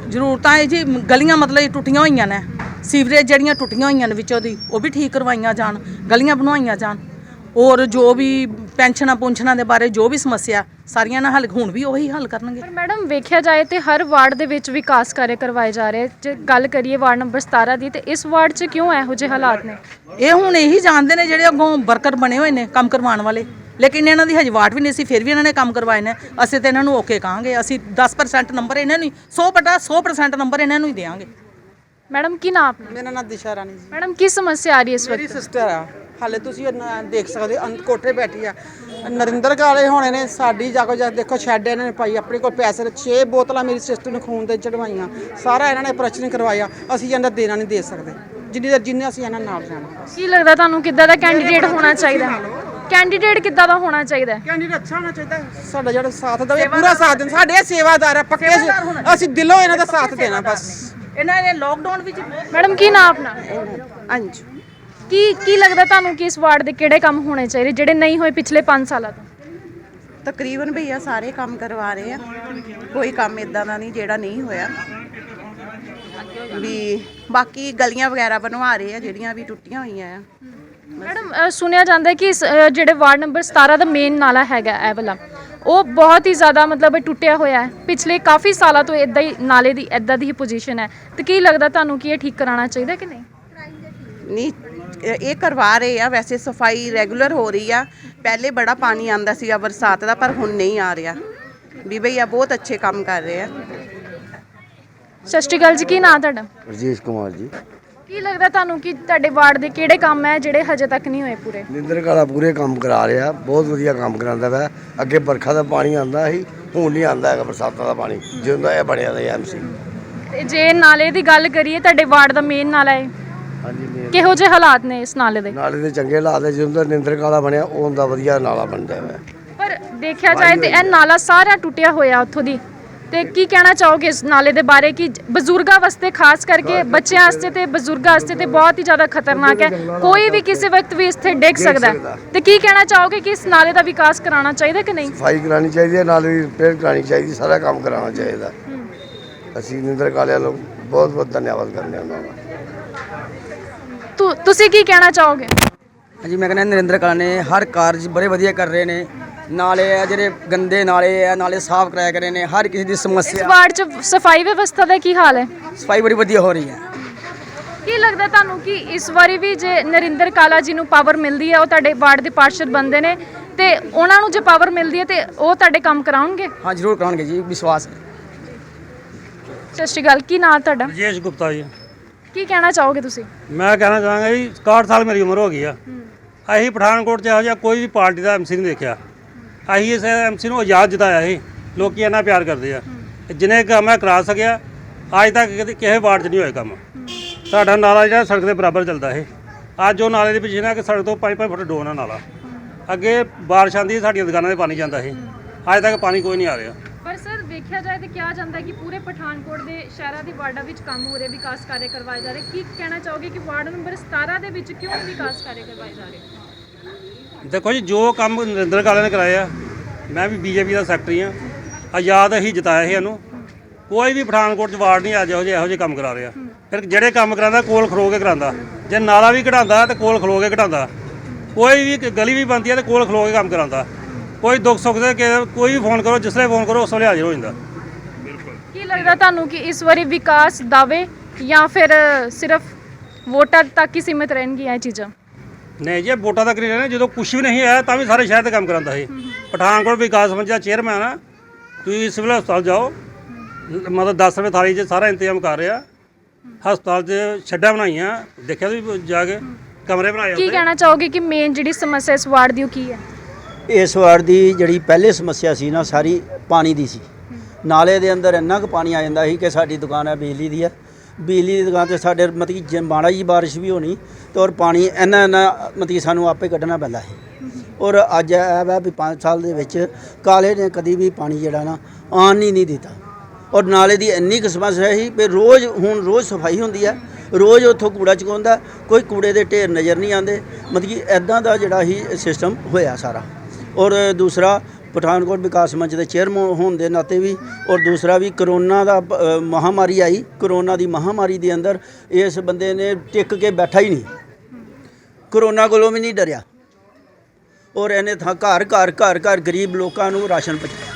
ਜ਼ਰੂਰਤਾਂ ਇਹ ਜੀ, ਗਲੀਆਂ ਮਤਲਬ ਟੁੱਟੀਆਂ ਹੋਈਆਂ ਨੇ, ਸੀਵਰੇਜ ਜਿਹੜੀਆਂ ਟੁੱਟੀਆਂ ਹੋਈਆਂ ਨੇ ਵਿੱਚੋਂ ਦੀ, ਉਹ ਵੀ ਠੀਕ ਕਰਵਾਈਆਂ ਜਾਣ, ਗਲੀਆਂ ਬਣਵਾਈਆਂ ਜਾਣ। ਔਰ ਜੋ ਵੀ ਪੈਨਸ਼ਨਾਂ ਦੇ ਬਾਰੇ ਜੋ ਵੀ ਸਮੱਸਿਆ, ਸਾਰੀਆਂ ਨਾਲ ਹੱਲ ਹੁਣ ਵੀ ਉਹੀ ਹੱਲ ਕਰਨਗੇ। ਪਰ ਮੈਡਮ ਵੇਖਿਆ ਜਾਏ ਤੇ ਹਰ ਵਾਰਡ ਦੇ ਵਿੱਚ ਵਿਕਾਸ ਕਾਰਜ ਕਰਵਾਏ ਜਾ ਰਹੇ। ਜੇ ਗੱਲ ਕਰੀਏ ਵਾਰਡ ਨੰਬਰ 17 ਦੀ, ਤੇ ਇਸ ਵਾਰਡ 'ਚ ਕਿਉਂ ਇਹੋ ਜਿਹੇ ਹਾਲਾਤ ਨੇ? ਇਹ ਹੁਣ ਇਹੀ ਜਾਣਦੇ ਨੇ ਜਿਹੜੇ ਅੱਗੋਂ ਵਰਕਰ ਬਣੇ ਹੋਏ ਨੇ ਕੰਮ ਕਰਵਾਉਣ ਵਾਲੇ, ਲੇਕਿਨ ਇਹਨਾਂ ਦੀ ਹਜੇ ਵਾਟ ਵੀ ਨਹੀਂ ਸੀ, ਫਿਰ ਵੀ ਇਹਨਾਂ ਨੇ ਕੰਮ ਕਰਵਾਏ ਨੇ। ਅਸੀਂ ਤੇ ਇਹਨਾਂ ਨੂੰ ਓਕੇ ਕਹਾਂਗੇ, ਅਸੀਂ 10% ਨੰਬਰ ਇਹਨਾਂ ਨੂੰ 100% ਨੰਬਰ ਇਹਨਾਂ ਨੂੰ ਹੀ ਦੇਵਾਂਗੇ। ਮੈਡਮ ਕੀ ਨਾਮ ਆਪਣਾ? ਮੇਰਾ ਨਾਮ ਦਿਸ਼ਾ ਰਾਣੀ ਜੀ। ਮੈਡਮ ਕੀ ਸਮੱਸਿਆ ਆ ਰਹੀ ਹੈ ਇਸ ਮੇਰੀ ਵਕਤ? ਸਿਸਟਰ ਆ, ਹਾਲੇ ਤੁਸੀਂ ਦੇਖ ਸਕਦੇ ਹੋ, ਕੋਠੇ ਬੈਠੀ ਆ। ਨਰਿੰਦਰ ਕਾਲੇ ਹੋਣੇ ਨੇ ਸਾਡੀ ਜਾ ਦੇਖੋ, ਸ਼ੈੱਡ ਇਹਨਾਂ ਨੇ ਪਾਈ, ਆਪਣੇ ਕੋਲ ਪੈਸੇ 6 ਬੋਤਲਾਂ ਮੇਰੀ ਸਿਸਟਰ ਨੂੰ ਖੂਨ ਦੇ ਚੜਵਾਈਆਂ, ਸਾਰਾ ਇਹਨਾਂ ਨੇ ਪ੍ਰਸ਼ਨ ਕਰਵਾਇਆ। ਅਸੀਂ ਇਹਨਾਂ ਦੇਣਾ ਨਹੀਂ ਦੇ ਸਕਦੇ, ਜਿੰਨੇ ਅਸੀਂ ਇਹਨਾਂ ਨਾਲ ਰਹਿਣਾ। ਕੀ ਲੱਗਦਾ ਤੁਹਾਨੂੰ ਕਿੱਦਾਂ ਦਾ ਕੈਂਡੀਡੇਟ ਹੋਣਾ ਚਾਹੀਦਾ? ਕੈਂਡੀਡੇਟ ਕਿੱਦਾਂ ਦਾ ਹੋਣਾ ਚਾਹੀਦਾ? ਕੈਂਡੀਡੇਟ ਅੱਛਾ ਹੋਣਾ ਚਾਹੀਦਾ, ਸਾਡਾ ਜਿਹੜਾ ਸਾਥ ਦੇਵੇ, ਪੂਰਾ ਸਾਥ ਦੇਣ। ਸਾਡੇ ਸੇਵਾਦਾਰ ਆ ਪੱਕੇ, ਅਸੀਂ ਦਿਲੋਂ ਇਹਨਾਂ ਦਾ ਸਾਥ ਦੇਣਾ ਬਸ। ਇਹਨਾਂ ਨੇ ਲੋਕਡਾਊਨ ਵਿੱਚ ਮੈਡਮ ਕੀ ਨਾਮ ਆਪਣਾ? ਹਾਂਜੀ, ਕੀ ਲੱਗਦਾ ਤੁਹਾਨੂੰ ਕਿ ਇਸ ਵਾਰਡ ਦੇ ਕਿਹੜੇ ਕੰਮ ਹੋਣੇ ਚਾਹੀਦੇ ਜਿਹੜੇ ਨਹੀਂ ਹੋਏ ਪਿਛਲੇ 5 ਸਾਲਾਂ ਤੋਂ? ਤਕਰੀਬਨ ਭਈਆ ਸਾਰੇ ਕੰਮ ਕਰਵਾ ਰਹੇ ਆ, ਕੋਈ ਕੰਮ ਇਦਾਂ ਦਾ ਨਹੀਂ ਜਿਹੜਾ ਨਹੀਂ ਹੋਇਆ ਵੀ। ਬਾਕੀ ਗਲੀਆਂ ਵਗੈਰਾ ਬਣਵਾ ਰਹੇ ਆ ਜਿਹੜੀਆਂ ਵੀ ਟੁੱਟੀਆਂ ਹੋਈਆਂ ਆ। ਮੈਡਮ ਸੁਣਿਆ ਜਾਂਦਾ ਹੈ ਕਿ ਜਿਹੜੇ ਵਾਰਡ ਨੰਬਰ 17 ਦਾ ਮੇਨ ਨਾਲਾ ਹੈਗਾ ਇਹ ਵਾਲਾ, ਉਹ ਬਹੁਤ ਹੀ ਜ਼ਿਆਦਾ ਮਤਲਬ ਟੁੱਟਿਆ ਹੋਇਆ ਹੈ। ਪਿਛਲੇ ਕਾਫੀ ਸਾਲਾਂ ਤੋਂ ਇਦਾਂ ਹੀ ਨਾਲੇ ਦੀ ਇਦਾਂ ਦੀ ਹੀ ਪੋਜੀਸ਼ਨ ਹੈ। ਤੇ ਕੀ ਲੱਗਦਾ ਤੁਹਾਨੂੰ ਕਿ ਇਹ ਠੀਕ ਕਰਾਉਣਾ ਚਾਹੀਦਾ ਕਿ ਨਹੀਂ? ਨਹੀਂ, ਇਹ ਕਰਵਾ ਰਹੇ ਆ, ਵੈਸੇ ਸਫਾਈ ਰੈਗੂਲਰ ਹੋ ਰਹੀ ਆ। ਪਹਿਲੇ ਬੜਾ ਪਾਣੀ ਆਂਦਾ ਸੀਗਾ ਬਰਸਾਤ ਦਾ, ਪਰ ਹੁਣ ਨਹੀਂ ਆ ਰਿਹਾ ਵੀ ਭਈਆ ਬਹੁਤ ਅੱਛੇ ਕੰਮ ਕਰ ਰਹੇ ਆ। ਸਤਿ ਸ਼੍ਰੀ ਅਕਾਲ ਜੀ, ਕੀ ਨਾਮ ਤੁਹਾਡਾ? ਰਜੇਸ਼ ਕੁਮਾਰ ਜੀ। ਕੀ ਲੱਗਦਾ ਤੁਹਾਨੂੰ ਕਿ ਤੁਹਾਡੇ ਵਾਰਡ ਦੇ ਕਿਹੜੇ ਕੰਮ ਹੈ ਜਿਹੜੇ ਹਜੇ ਤੱਕ ਨਹੀਂ ਹੋਏ ਪੂਰੇ? ਨਿੰਦਰ ਕਾਲਾ ਪੂਰੇ ਕੰਮ ਕਰਾ ਰਿਹਾ, ਬਹੁਤ ਵਧੀਆ ਕੰਮ ਕਰਾਉਂਦਾ ਵਾ। ਅੱਗੇ ਬਰਖਾ ਦਾ ਪਾਣੀ ਆਉਂਦਾ ਸੀ, ਹੁਣ ਨਹੀਂ ਆਉਂਦਾ ਹੈਗਾ ਬਰਸਾਤਾਂ ਦਾ ਪਾਣੀ, ਜਿਉਂਦਾ ਇਹ ਬਣਿਆ ਦਾ ਐਮਸੀ। ਤੇ ਜੇ ਨਾਲੇ ਦੀ ਗੱਲ ਕਰੀਏ, ਤੁਹਾਡੇ ਵਾਰਡ ਦਾ ਮੇਨ ਨਾਲਾ ਹੈ, ਹਾਂਜੀ, ਕਿਹੋ ਜਿਹੇ ਹਾਲਾਤ ਨੇ ਇਸ ਨਾਲੇ ਦੇ? ਨਾਲੇ ਦੇ ਚੰਗੇ ਹਾਲਾਤ ਹੈ, ਜਿਉਂਦਾ ਨਿੰਦਰ ਕਾਲਾ ਬਣਿਆ ਉਹ ਹੁੰਦਾ ਵਧੀਆ ਨਾਲਾ ਬਣਦਾ ਵਾ। ਪਰ ਦੇਖਿਆ ਜਾਏ ਤੇ ਇਹ ਨਾਲਾ ਸਾਰਾ ਟੁੱਟਿਆ ਹੋਇਆ ਉੱਥੋਂ ਦੀ। ਤੇ ਕੀ ਕਹਿਣਾ ਚਾਹੋਗੇ ਇਸ ਨਾਲੇ ਦੇ ਬਾਰੇ ਕਿ ਬਜ਼ੁਰਗਾਂ ਵਾਸਤੇ, ਖਾਸ ਕਰਕੇ ਬੱਚਿਆਂ ਵਾਸਤੇ ਤੇ ਬਜ਼ੁਰਗਾਂ ਵਾਸਤੇ ਤੇ ਬਹੁਤ ਹੀ ਜ਼ਿਆਦਾ ਖਤਰਨਾਕ ਹੈ? ਕੋਈ ਵੀ ਕਿਸੇ ਵਕਤ ਵੀ ਇੱਥੇ ਡਿੱਗ ਸਕਦਾ ਹੈ। ਤੇ ਕੀ ਕਹਿਣਾ ਚਾਹੋਗੇ ਕਿ ਇਸ ਨਾਲੇ ਦਾ ਵਿਕਾਸ ਕਰਾਉਣਾ ਚਾਹੀਦਾ ਕਿ ਨਹੀਂ? ਸਫਾਈ ਕਰਾਉਣੀ ਚਾਹੀਦੀ ਹੈ, ਨਾਲੇ ਦੀ ਰਿਪੇਅਰ ਕਰਾਉਣੀ ਚਾਹੀਦੀ, ਸਾਰਾ ਕੰਮ ਕਰਾਉਣਾ ਚਾਹੀਦਾ। ਅਸੀਂ ਨਿੰਦਰ ਕਾਲੇ ਨੂੰ ਬਹੁਤ ਬਹੁਤ ਧੰਨਵਾਦ ਕਰਦੇ ਹਾਂ ਉਹਨਾਂ ਦਾ। ਤੁਸੀਂ ਕੀ ਕਹਿਣਾ ਚਾਹੋਗੇ? ਹਾਂਜੀ, ਮੈਂ ਕਹਿੰਦਾ ਨਰਿੰਦਰ ਕਾਲਾ ਨੇ ਹਰ ਕਾਰਜ ਬੜੇ ਵਧੀਆ ਕਰ ਰਹੇ ਨੇ। ਨਾਲੇ ਆ ਜਿਹੜੇ ਗੰਦੇ ਨਾਲੇ ਆ, ਨਾਲੇ ਸਾਫ਼ ਕਰਾਇਆ ਕਰੇ ਨੇ। ਹਰ ਕਿਸੇ ਦੀ ਇਸ ਸਮੱਸਿਆ, ਵਾਰਡ 'ਚ ਸਫਾਈ ਵਿਵਸਥਾ ਦਾ ਕੀ ਹਾਲ ਹੈ? ਸਫਾਈ ਬੜੀ ਵਧੀਆ ਹੋ ਰਹੀ ਹੈ। ਕੀ ਲੱਗਦਾ ਤੁਹਾਨੂੰ ਕਿ ਇਸ ਵਾਰੀ ਵੀ ਜੇ ਨਰਿੰਦਰ ਕਾਲਾ ਜੀ ਨੂੰ ਪਾਵਰ ਮਿਲਦੀ ਹੈ, ਉਹ ਤੁਹਾਡੇ ਵਾਰਡ ਦੇ ਪਾਰਸ਼ਦ ਬੰਦੇ ਨੇ, ਤੇ ਉਹਨਾਂ ਨੂੰ ਜੇ ਪਾਵਰ ਮਿਲਦੀ ਹੈ ਤੇ ਉਹ ਤੁਹਾਡੇ ਕੰਮ ਕਰਾਉਣਗੇ? ਹਾਂ, ਜ਼ਰੂਰ ਕਰਾਉਣਗੇ ਜੀ, ਵਿਸ਼ਵਾਸ ਹੈ। ਸਤਿ ਸ਼੍ਰੀ ਅਕਾਲ, ਕੀ ਨਾਮ ਤੁਹਾਡਾ? ਰਜੇਸ਼ ਗੁਪਤਾ ਜੀ। ਕੀ ਕਹਿਣਾ ਚਾਹੋਗੇ ਤੁਸੀਂ? ਮੈਂ ਕਹਿਣਾ ਚਾਹਾਂਗਾ ਜੀ, 61 ਸਾਲ ਮੇਰੀ ਉਮਰ ਹੋ ਗਈ ਆ। ਅਸੀਂ ਪਠਾਨਕੋਟ 'ਚ ਇਹੋ ਜਿਹਾ ਕੋਈ ਵੀ ਪਾਰਟੀ ਦਾ ਐਮਸੀ ਨਹੀਂ ਦੇਖਿਆ। ਅਸੀਂ ਇਸ ਐਮਸੀ ਨੂੰ ਆਜ਼ਾਦ ਜਿਤਾਇਆ ਸੀ, ਲੋਕੀ ਇੰਨਾ ਪਿਆਰ ਕਰਦੇ ਆ। ਜਿੰਨੇ ਕੰਮ ਮੈਂ ਕਰਾ ਸਕਿਆ ਅੱਜ ਤੱਕ ਕਿਸੇ ਵਾਰਡ 'ਚ ਨਹੀਂ ਹੋਏ ਕੰਮ। ਸਾਡਾ ਨਾਲਾ ਜਿਹੜਾ ਸੜਕ ਦੇ ਬਰਾਬਰ ਚੱਲਦਾ ਹੈ, ਅੱਜ ਉਹ ਨਾਲੇ ਦੇ ਪਿੱਛੇ ਨਾ ਕਿ ਸੜਕ ਤੋਂ 5-5 ਫੁੱਟ ਡੋਨ ਆ ਨਾਲਾ। ਅੱਗੇ ਬਾਰਿਸ਼ ਆਉਂਦੀ ਸਾਡੀਆਂ ਦੁਕਾਨਾਂ 'ਤੇ ਪਾਣੀ ਜਾਂਦਾ ਸੀ, ਅੱਜ ਤੱਕ ਪਾਣੀ ਕੋਈ ਨਹੀਂ ਆ ਰਿਹਾ। ਪਰ ਸਰ ਦੇਖਿਆ ਜਾਏ ਤੇ ਕਿਹਾ ਜਾਂਦਾ ਹੈ ਕਿ ਪੂਰੇ ਪਠਾਨਕੋਟ ਦੇ ਸ਼ਹਿਰਾਂ ਦੀ ਵਾਰਡਾਂ ਵਿੱਚ ਕੰਮ ਹੋ ਰਹੇ, ਵਿਕਾਸ ਕਾਰਜ ਕਰਵਾਏ ਜਾ ਰਹੇ। ਕੀ ਕਹਿਣਾ ਚਾਹੋਗੇ ਕਿ ਵਾਰਡ ਨੰਬਰ 17 ਦੇ ਵਿੱਚ ਕਿਉਂ ਵਿਕਾਸ ਕਾਰਜ ਕਰਵਾਏ ਜਾ ਰਹੇ? ਦੇਖੋ ਜੀ, ਜੋ ਕੰਮ ਨਰਿੰਦਰ ਕਾਲੇ ਨੇ ਕਰਾਏ ਆ, ਮੈਂ ਵੀ ਬੀਜੇਪੀ ਦਾ ਸੈਕਟਰੀ ਹਾਂ, ਆਜ਼ਾਦ ਅਸੀਂ ਜਿਤਾਇਆ ਸੀ ਇਹਨੂੰ। ਕੋਈ ਵੀ ਪਠਾਨਕੋਟ 'ਚ ਵਾਰਡ ਨਹੀਂ ਅੱਜ ਇਹੋ ਜਿਹੇ ਕੰਮ ਕਰਾ ਰਿਹਾ। ਫਿਰ ਜਿਹੜੇ ਕੰਮ ਕਰਾਉਂਦਾ ਕੋਲ ਖਲੋ ਕੇ ਕਰਾਉਂਦਾ, ਜੇ ਨਾਲਾ ਵੀ ਕਢਾਉਂਦਾ ਤੇ ਕੋਲ ਖਲੋ ਕੇ ਕਢਾਉਂਦਾ। ਕੋਈ ਵੀ ਗਲੀ ਵੀ ਬਣਦੀ ਹੈ ਤੇ ਕੋਲ ਖਲੋ ਕੇ ਕੰਮ ਕਰਾਉਂਦਾ। ਕੋਈ ਦੁੱਖ ਸੁੱਖ ਦੇ ਕੋਈ ਵੀ ਫੋਨ ਕਰੋ, ਜਿਸ ਵੇਲੇ ਫੋਨ ਕਰੋ ਉਸ ਵੇਲੇ ਹਾਜ਼ਰ ਹੋ ਜਾਂਦਾ। ਕੀ ਲੱਗਦਾ ਤੁਹਾਨੂੰ ਕਿ ਇਸ ਵਾਰੀ ਵਿਕਾਸ ਦਾਅਵੇ ਜਾਂ ਫਿਰ ਸਿਰਫ ਵੋਟਾਂ ਤੱਕ ਹੀ ਸੀਮਿਤ ਰਹਿਣਗੀਆਂ ਇਹ ਚੀਜ਼ਾਂ? ਨਹੀਂ ਜੀ, ਵੋਟਾਂ ਤੱਕ ਨਹੀਂ ਰਹਿਣਾ। ਜਦੋਂ ਕੁਛ ਵੀ ਨਹੀਂ ਆਇਆ ਤਾਂ ਵੀ ਸਾਰੇ ਸ਼ਹਿਰ 'ਤੇ ਕੰਮ ਕਰਾਉਂਦਾ ਸੀ। ਪਠਾਨਕੋਟ ਵਿਕਾਸ ਮੰਚ ਦਾ ਚੇਅਰਮੈਨ ਆ, ਤੁਸੀਂ ਸਿਵਲ ਹਸਪਤਾਲ ਜਾਓ, ਮਤਲਬ 10 ਰੁਪਏ ਥਾਲੀ 'ਚ ਸਾਰਾ ਇੰਤਜ਼ਾਮ ਕਰ ਰਿਹਾ। ਹਸਪਤਾਲ 'ਚ ਛੱਡਾਂ ਬਣਾਈਆਂ, ਦੇਖਿਆ ਤੁਸੀਂ ਜਾ ਕੇ ਕਮਰੇ ਬਣਾਏ ਕੀ ਉੱਥੇ। ਕਹਿਣਾ ਚਾਹੋਗੇ ਕਿ ਮੇਨ ਜਿਹੜੀ ਸਮੱਸਿਆ ਇਸ ਵਾਰਡ ਦੀ ਉਹ ਕੀ ਹੈ? ਇਸ ਵਾਰ ਦੀ ਜਿਹੜੀ ਪਹਿਲੇ ਸਮੱਸਿਆ ਸੀ ਨਾ, ਸਾਰੀ ਪਾਣੀ ਦੀ ਸੀ। ਨਾਲੇ ਦੇ ਅੰਦਰ ਇੰਨਾ ਕੁ ਪਾਣੀ ਆ ਜਾਂਦਾ ਸੀ ਕਿ ਸਾਡੀ ਦੁਕਾਨ ਹੈ ਬਿਜਲੀ ਦੀ ਹੈ, ਬਿਜਲੀ ਦੀ ਦੁਕਾਨ ਤੇ ਸਾਡੇ ਮਤਲਬ ਕਿ ਜੇ ਮਾੜਾ ਜੀ ਬਾਰਿਸ਼ ਵੀ ਹੋਣੀ ਤੇ ਔਰ ਪਾਣੀ ਇੰਨਾ ਮਤਲਬ ਕਿ ਸਾਨੂੰ ਆਪੇ ਕੱਢਣਾ ਪੈਂਦਾ ਹੈ। ਔਰ ਅੱਜ ਇਹ ਵਾ ਵੀ 5 ਸਾਲ ਦੇ ਵਿੱਚ ਕਾਲੇ ਨੇ ਕਦੀ ਵੀ ਪਾਣੀ ਜਿਹੜਾ ਨਾ ਆਉਣ ਨਹੀਂ ਦਿੱਤਾ। ਔਰ ਨਾਲੇ ਦੀ ਇੰਨੀ ਕੁ ਸਮੱਸਿਆ ਸੀ ਵੀ ਰੋਜ਼ ਸਫਾਈ ਹੁੰਦੀ ਹੈ, ਰੋਜ਼ ਉੱਥੋਂ ਕੂੜਾ ਚੁਕਾਉਂਦਾ, ਕੋਈ ਕੂੜੇ ਦੇ ਢੇਰ ਨਜ਼ਰ ਨਹੀਂ ਆਉਂਦੇ। ਮਤਲਬ ਕਿ ਇੱਦਾਂ ਦਾ ਜਿਹੜਾ ਹੀ ਸਿਸਟਮ ਹੋਇਆ ਸਾਰਾ। ਔਰ ਦੂਸਰਾ ਪਠਾਨਕੋਟ ਵਿਕਾਸ ਮੰਚ ਦੇ ਚੇਅਰਮੈਨ ਹੋਣ ਦੇ ਨਾਤੇ ਵੀ, ਔਰ ਦੂਸਰਾ ਵੀ ਕਰੋਨਾ ਦਾ ਮਹਾਮਾਰੀ ਆਈ, ਕਰੋਨਾ ਦੀ ਮਹਾਮਾਰੀ ਦੇ ਅੰਦਰ ਇਸ ਬੰਦੇ ਨੇ ਟਿਕ ਕੇ ਬੈਠਾ ਹੀ ਨਹੀਂ, ਕਰੋਨਾ ਕੋਲੋਂ ਵੀ ਨਹੀਂ ਡਰਿਆ। ਔਰ ਇਹਨੇ ਥਾਂ ਘਰ ਗਰੀਬ ਲੋਕਾਂ ਨੂੰ ਰਾਸ਼ਨ ਪਹੁੰਚਾਇਆ।